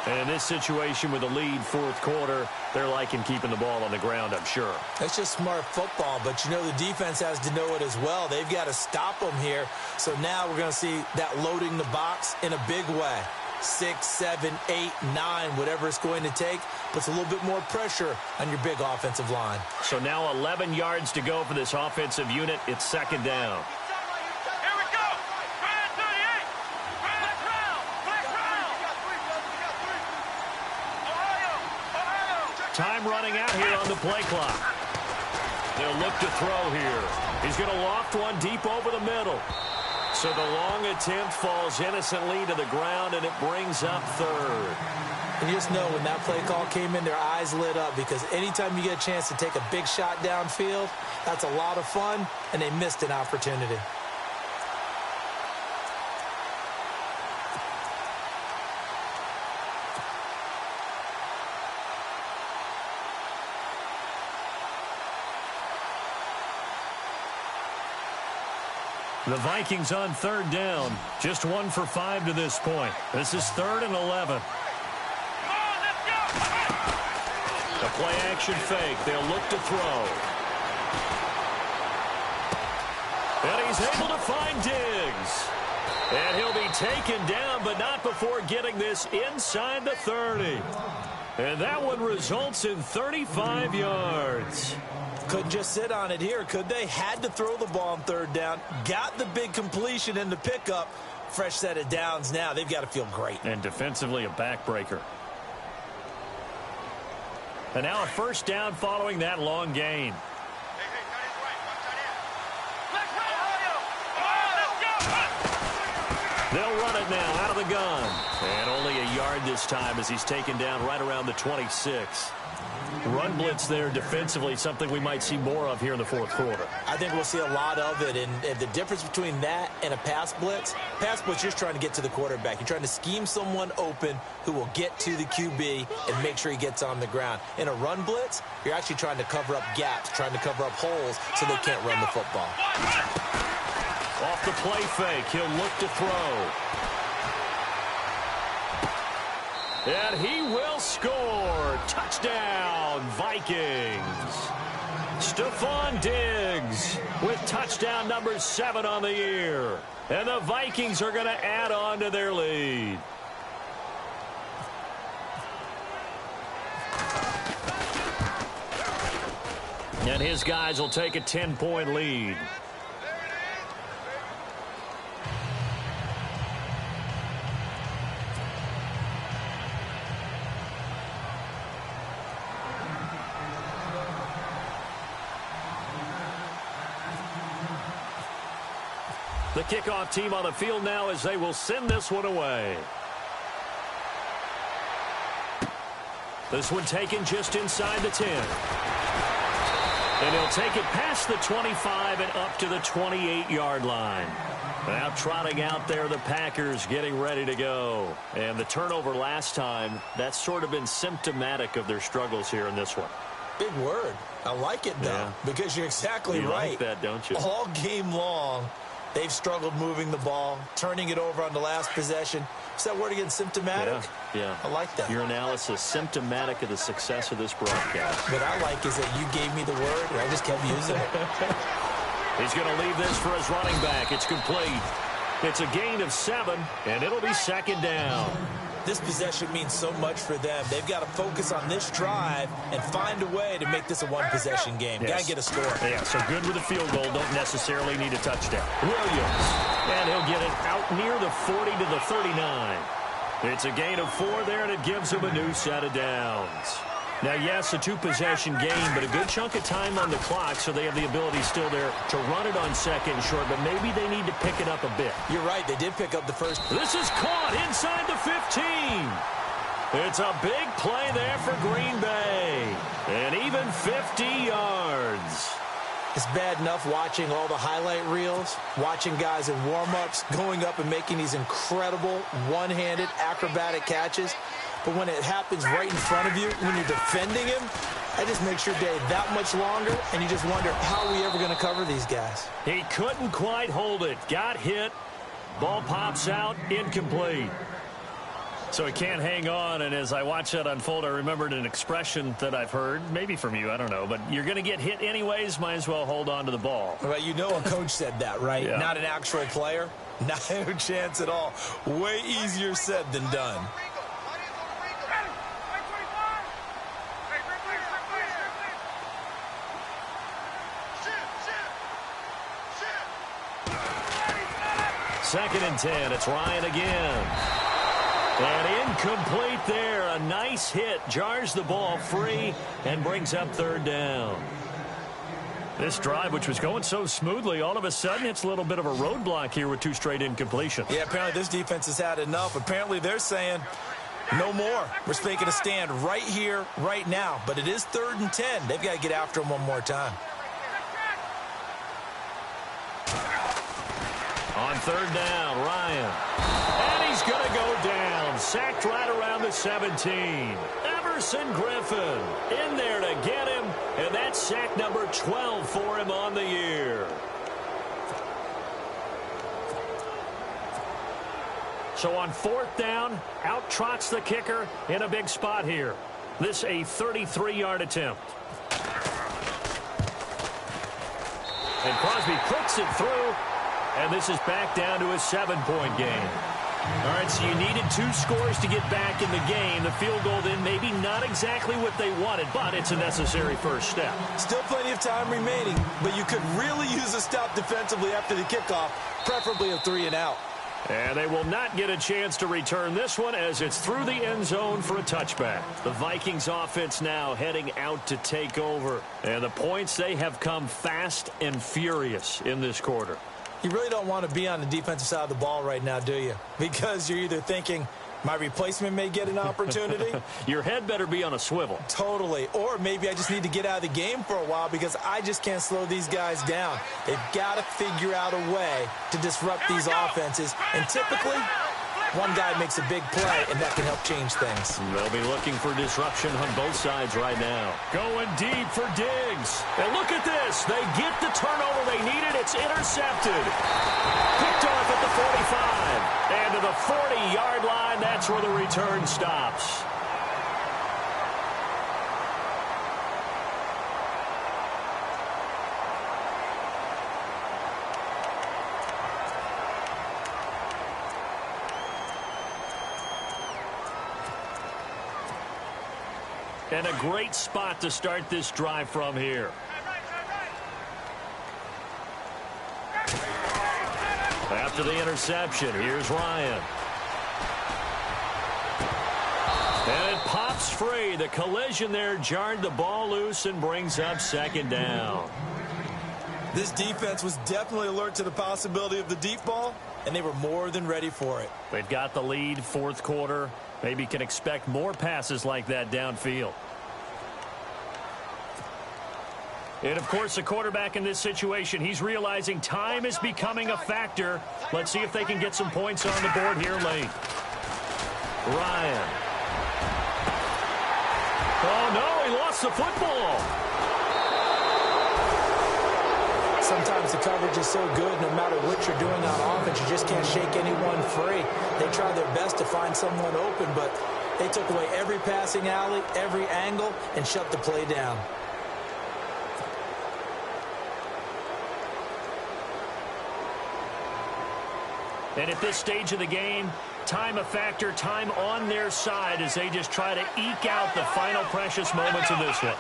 S2: And in this situation with a lead fourth quarter, they're liking keeping the ball on the ground, I'm sure.
S3: That's just smart football, but you know the defense has to know it as well. They've got to stop them here. So now we're going to see that loading the box in a big way. 6, 7, 8, 9, whatever it's going to take, puts a little bit more pressure on your big offensive line.
S2: So now 11 yards to go for this offensive unit. It's second down.
S4: Here we go. Grand 38. Black round. Black round. Ohio.
S2: Time running out here on the play clock. They'll look to throw here. He's going to loft one deep over the middle. So the long attempt falls innocently to the ground, and it brings up third.
S3: And you just know when that play call came in, their eyes lit up, because anytime you get a chance to take a big shot downfield, that's a lot of fun, and they missed an opportunity.
S2: The Vikings on third down. Just 1 for 5 to this point. This is 3rd and 11.
S4: Come on, let's go.
S2: The play action fake. They'll look to throw. And he's able to find Diggs. And he'll be taken down, but not before getting this inside the 30. And that one results in 35 yards.
S3: Couldn't just sit on it here, could they? Had to throw the ball on third down. Got the big completion in the pickup. Fresh set of downs now. They've got to feel great.
S2: And defensively a backbreaker. And now a first down following that long gain.
S4: Hey, got his right. Watch that in. Black round. Ohio. Let's go.
S2: They'll run it now out of the gun. And only a yard this time as he's taken down right around the 26. Run blitz there defensively, something we might see more of here in the fourth quarter.
S3: I think we'll see a lot of it, and the difference between that and a pass blitz, you're just trying to get to the quarterback. You're trying to scheme someone open who will get to the QB and make sure he gets on the ground. In a run blitz, you're actually trying to cover up gaps, trying to cover up holes so they can't run the football.
S2: Off the play fake, he'll look to throw. And he will score. Touchdown, Vikings. Stephon Diggs with touchdown number 7 on the year. And the Vikings are going to add on to their lead. And his guys will take a 10-point lead. The kickoff team on the field now as they will send this one away. This one taken just inside the 10. And he'll take it past the 25 and up to the 28-yard line. Now trotting out there, the Packers getting ready to go. And the turnover last time, that's sort of been symptomatic of their struggles here in this one.
S3: Big word. I like it, though, because you're exactly
S2: you
S3: right.
S2: Like that, don't you?
S3: All game long, they've struggled moving the ball, turning it over on the last possession. Is that word again, symptomatic?
S2: Yeah.
S3: I like that.
S2: Your analysis, symptomatic of the success of this broadcast.
S3: What I like is that you gave me the word, and I just kept using it.
S2: He's going to leave this for his running back. It's complete. It's a gain of 7, and it'll be second down.
S3: This possession means so much for them. They've got to focus on this drive and find a way to make this a one-possession game.
S2: Yes.
S3: Got to get a score.
S2: Yeah, so good with a field goal. Don't necessarily need a touchdown. Williams, and he'll get it out near the 40 to the 39. It's a gain of 4 there, and it gives him a new set of downs. Now, yes, a 2-possession game, but a good chunk of time on the clock, so they have the ability still there to run it on second and short, but maybe they need to pick it up a bit.
S3: You're right. They did pick up the first.
S2: This is caught inside the 15. It's a big play there for Green Bay, and even 50 yards.
S3: It's bad enough watching all the highlight reels, watching guys in warm-ups, going up and making these incredible one-handed acrobatic catches. But when it happens right in front of you, when you're defending him, that just makes your day that much longer, and you just wonder, how are we ever going to cover these guys?
S2: He couldn't quite hold it. Got hit. Ball pops out, incomplete. So he can't hang on, and as I watch that unfold, I remembered an expression that I've heard, maybe from you, I don't know, but you're going to get hit anyways, might as well hold on to the ball.
S3: Well, you know a coach said that, right?
S2: Yeah.
S3: Not an actual player. Not a chance at all. Way easier said than done.
S2: Second and 10, it's Ryan again. And incomplete there. A nice hit. Jars the ball free and brings up third down. This drive, which was going so smoothly, all of a sudden it's a little bit of a roadblock here with 2 straight incompletions.
S3: Yeah, apparently this defense has had enough. Apparently they're saying no more. We're taking a stand right here, right now. But it is 3rd and 10. They've got to get after him one more time.
S2: On third down, Ryan. And he's going to go down. Sacked right around the 17. Everson Griffin in there to get him. And that's sack number 12 for him on the year. So on 4th down, out trots the kicker in a big spot here. This a 33-yard attempt. And Crosby clicks it through. And this is back down to a 7-point game. All right, so you needed 2 scores to get back in the game. The field goal then maybe not exactly what they wanted, but it's a necessary first step.
S3: Still plenty of time remaining, but you could really use a stop defensively after the kickoff, preferably a 3 and out.
S2: And they will not get a chance to return this one as it's through the end zone for a touchback. The Vikings offense now heading out to take over. And the points, they have come fast and furious in this quarter.
S3: You really don't want to be on the defensive side of the ball right now, do you? Because you're either thinking, my replacement may get an opportunity.
S2: Your head better be on a swivel.
S3: Totally. Or maybe I just need to get out of the game for a while because I just can't slow these guys down. They've got to figure out a way to disrupt these offenses. And typically, one guy makes a big play, and that can help change things.
S2: They'll be looking for disruption on both sides right now. Going deep for Diggs. And look at this. They get the turnover they needed. It's intercepted. Picked off at the 45. And to the 40-yard line, that's where the return stops. And a great spot to start this drive from here. After the interception, here's Ryan. And it pops free. The collision there jarred the ball loose and brings up second down.
S3: This defense was definitely alert to the possibility of the deep ball, and they were more than ready for it.
S2: They've got the lead, 4th quarter. Maybe can expect more passes like that downfield. And, of course, the quarterback in this situation, he's realizing time is becoming a factor. Let's see if they can get some points on the board here late. Ryan. Oh, no, he lost the football.
S3: Sometimes the coverage is so good, no matter what you're doing on offense, you just can't shake anyone free. They try their best to find someone open, but they took away every passing alley, every angle, and shut the play down.
S2: And at this stage of the game, time a factor, time on their side as they just try to eke out the final precious moments of this one.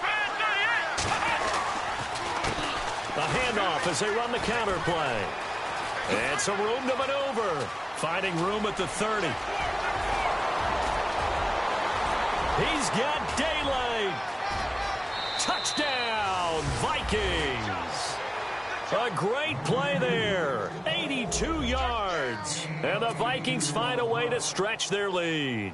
S2: A handoff as they run the counter play. And some room to maneuver. Finding room at the 30. He's got daylight. Touchdown, Vikings. A great play there. 82 yards. And the Vikings find a way to stretch their lead.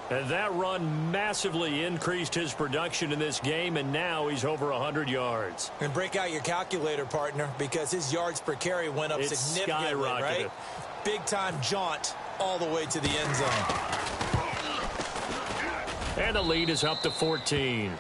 S2: And that run massively increased his production in this game, and now he's over 100 yards.
S3: And break out your calculator, partner, because his yards per carry went up significantly, right? Big-time jaunt all the way to the end zone.
S2: And the lead is up to 14.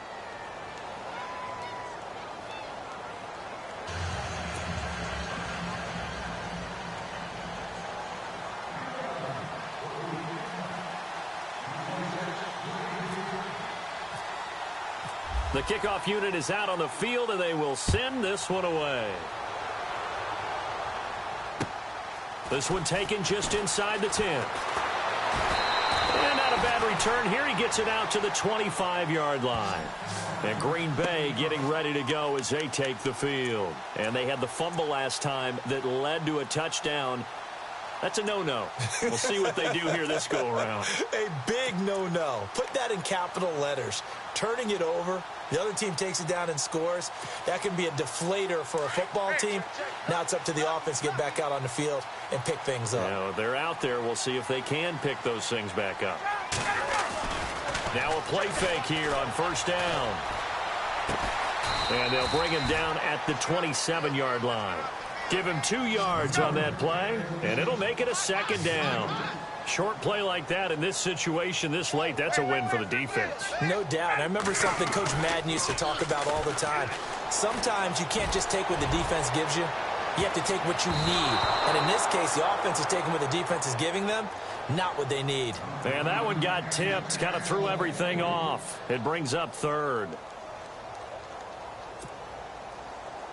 S2: The kickoff unit is out on the field, and they will send this one away. This one taken just inside the 10. And not a bad return here. He gets it out to the 25-yard line. And Green Bay getting ready to go as they take the field. And they had the fumble last time that led to a touchdown. That's a no-no. We'll see what they do here this go-around.
S3: A big no-no. Put that in capital letters. Turning it over, the other team takes it down and scores. That can be a deflator for a football team. Now it's up to the offense to get back out on the field and pick things up.
S2: Now, they're out there. We'll see if they can pick those things back up. Now a play fake here on first down. And they'll bring him down at the 27-yard line. Give him 2 yards on that play, and it'll make it a second down. Short play like that in this situation this late, that's a win for the defense.
S3: No doubt. I remember something Coach Madden used to talk about all the time. Sometimes you can't just take what the defense gives you. You have to take what you need. And in this case, the offense is taking what the defense is giving them, not what they need.
S2: And that one got tipped, kind of threw everything off. It brings up third.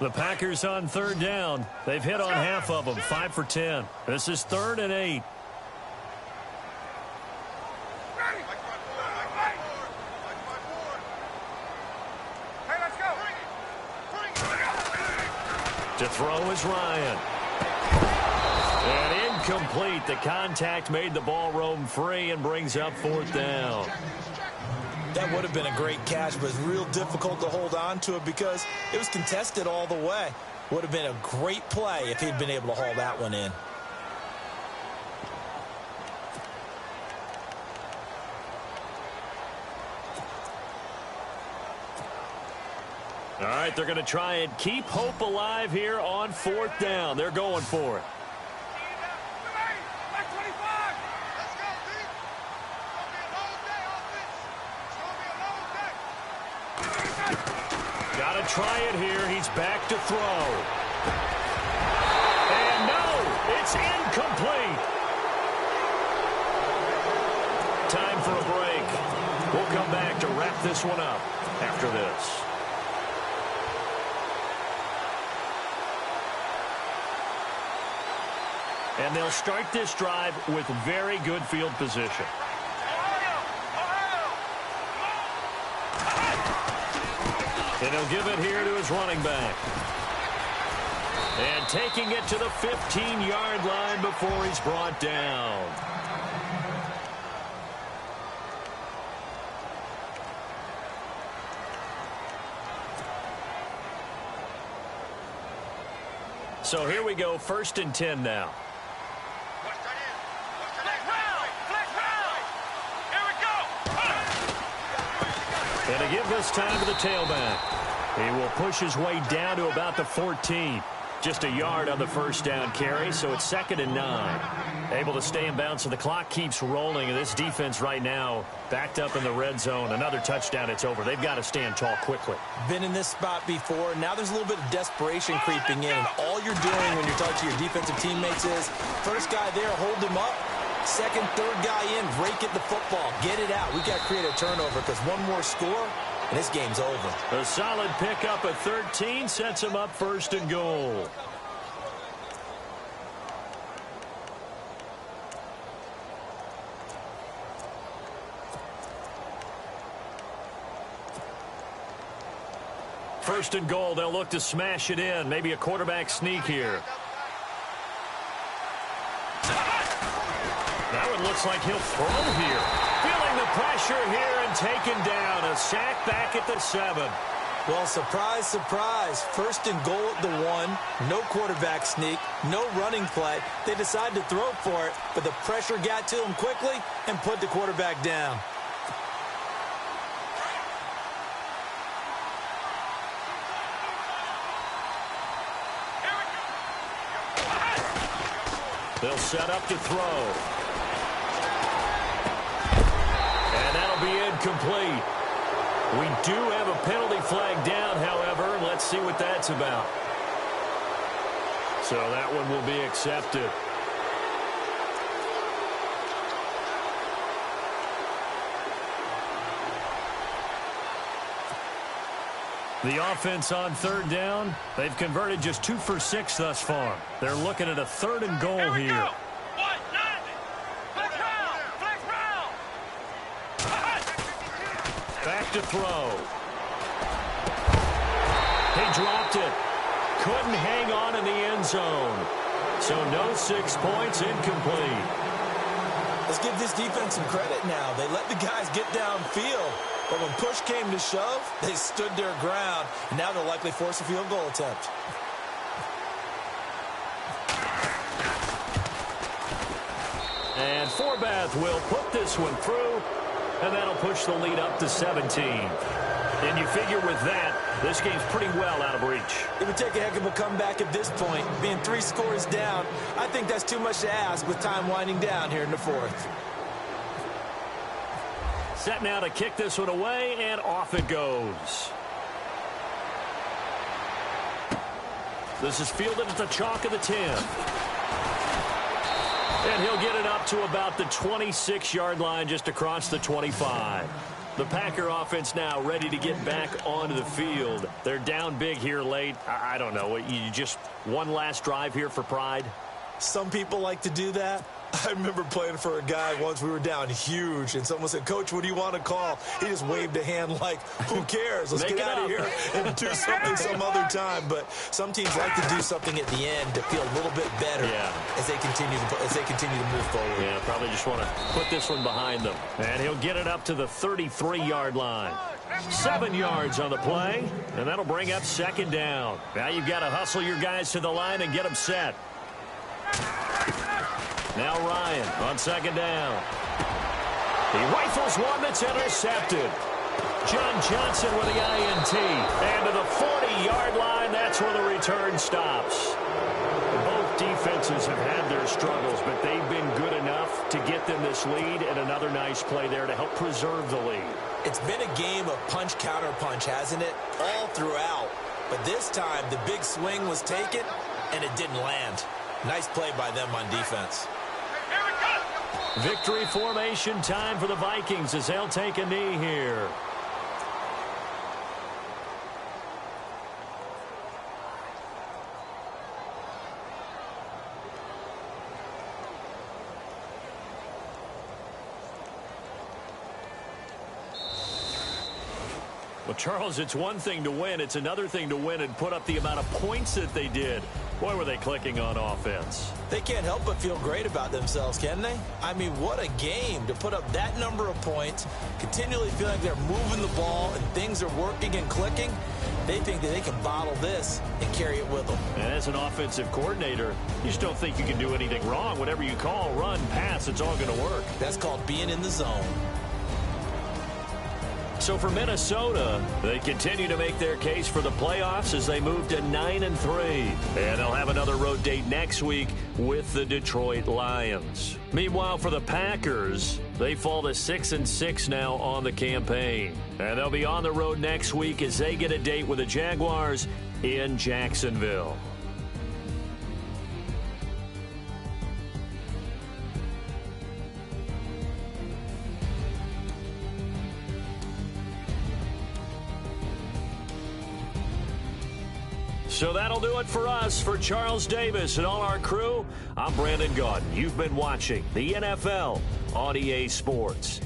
S2: The Packers on third down. They've hit on half of them, 5 for 10. This is 3rd and 8. To throw is Ryan. And incomplete. The contact made the ball roam free and brings up 4th down.
S3: That would have been a great catch, but it's real difficult to hold on to it because it was contested all the way. Would have been a great play if he'd been able to haul that one in.
S2: All right, they're going to try and keep hope alive here on 4th down. They're going for it. Got to try it here. He's back to throw. And no, it's incomplete. Time for a break. We'll come back to wrap this one up after this. And they'll start this drive with very good field position. And he'll give it here to his running back. And taking it to the 15-yard line before he's brought down. So here we go, 1st and 10 now. And to give this time to the tailback. He will push his way down to about the 14. Just a yard on the first down carry, so it's 2nd and 9. Able to stay in bounds, so the clock keeps rolling. And this defense right now backed up in the red zone. Another touchdown, it's over. They've got to stand tall quickly.
S3: Been in this spot before. Now there's a little bit of desperation creeping in. And all you're doing when you're talking to your defensive teammates is, first guy there, hold him up. Second, third guy in, rake at the football. Get it out. We got to create a turnover because one more score, and this game's over.
S2: A solid pickup at 13 sets him up 1st and goal. First and goal, they'll look to smash it in. Maybe a quarterback sneak here. That one looks like he'll throw here. Feeling the pressure here and taken down. A sack back at the 7.
S3: Well, surprise, surprise. 1st and goal at the 1. No quarterback sneak. No running play. They decide to throw for it, but the pressure got to him quickly and put the quarterback down.
S2: They'll set up to throw. And that'll be incomplete. We do have a penalty flag down, however. Let's see what that's about. So that one will be accepted. The offense on third down, they've converted just 2 for 6 thus far. They're looking at a 3rd and goal here.
S4: Go. What? 90. Flex round. Flex round.
S2: Back to throw. He dropped it. Couldn't hang on in the end zone. So no 6 points, incomplete.
S3: Let's give this defense some credit now. They let the guys get downfield. But when push came to shove, they stood their ground. And now they'll likely force a field goal attempt.
S2: And Forbath will put this one through. And that'll push the lead up to 17. And you figure with that, this game's pretty well out of reach.
S3: It would take a heck of a comeback at this point. Being 3 scores down, I think that's too much to ask with time winding down here in the 4th.
S2: Set now to kick this one away, and off it goes. This is fielded at the chalk of the 10. And he'll get it up to about the 26-yard line, just across the 25. The Packer offense now ready to get back onto the field. They're down big here late. I don't know. You just one last drive here for pride?
S3: Some people like to do that. I remember playing for a guy once. We were down huge, and someone said, "Coach, what do you want to call?" He just waved a hand like, who cares? Let's get out of here and do something some other time. But some teams like to do something at the end to feel a little bit better as they continue to move forward.
S2: Yeah, probably just want to put this one behind them. And he'll get it up to the 33-yard line. 7 yards on the play, and that'll bring up 2nd down. Now you've got to hustle your guys to the line and get them set. Now Ryan on 2nd down. He rifles one that's intercepted. John Johnson with the INT. And to the 40-yard line, that's where the return stops. Both defenses have had their struggles, but they've been good enough to get them this lead, and another nice play there to help preserve the lead.
S3: It's been a game of punch-counter-punch, hasn't it? All throughout. But this time, the big swing was taken, and it didn't land. Nice play by them on defense.
S2: Victory formation time for the Vikings as they'll take a knee here. Well, Charles, it's one thing to win. It's another thing to win and put up the amount of points that they did. Boy, were they clicking on offense.
S3: They can't help but feel great about themselves, can they? I mean, what a game to put up that number of points, continually feeling like they're moving the ball and things are working and clicking. They think that they can bottle this and carry it with them.
S2: And as an offensive coordinator, you just don't think you can do anything wrong. Whatever you call, run, pass, it's all going to work.
S3: That's called being in the zone.
S2: So for Minnesota, they continue to make their case for the playoffs as they move to 9-3. And they'll have another road date next week with the Detroit Lions. Meanwhile, for the Packers, they fall to 6-6 now on the campaign. And they'll be on the road next week as they get a date with the Jaguars in Jacksonville. So that'll do it for us. For Charles Davis and all our crew, I'm Brandon Gaudin. You've been watching the NFL on EA Sports.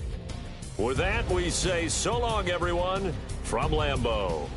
S2: With that, we say so long, everyone, from Lambeau.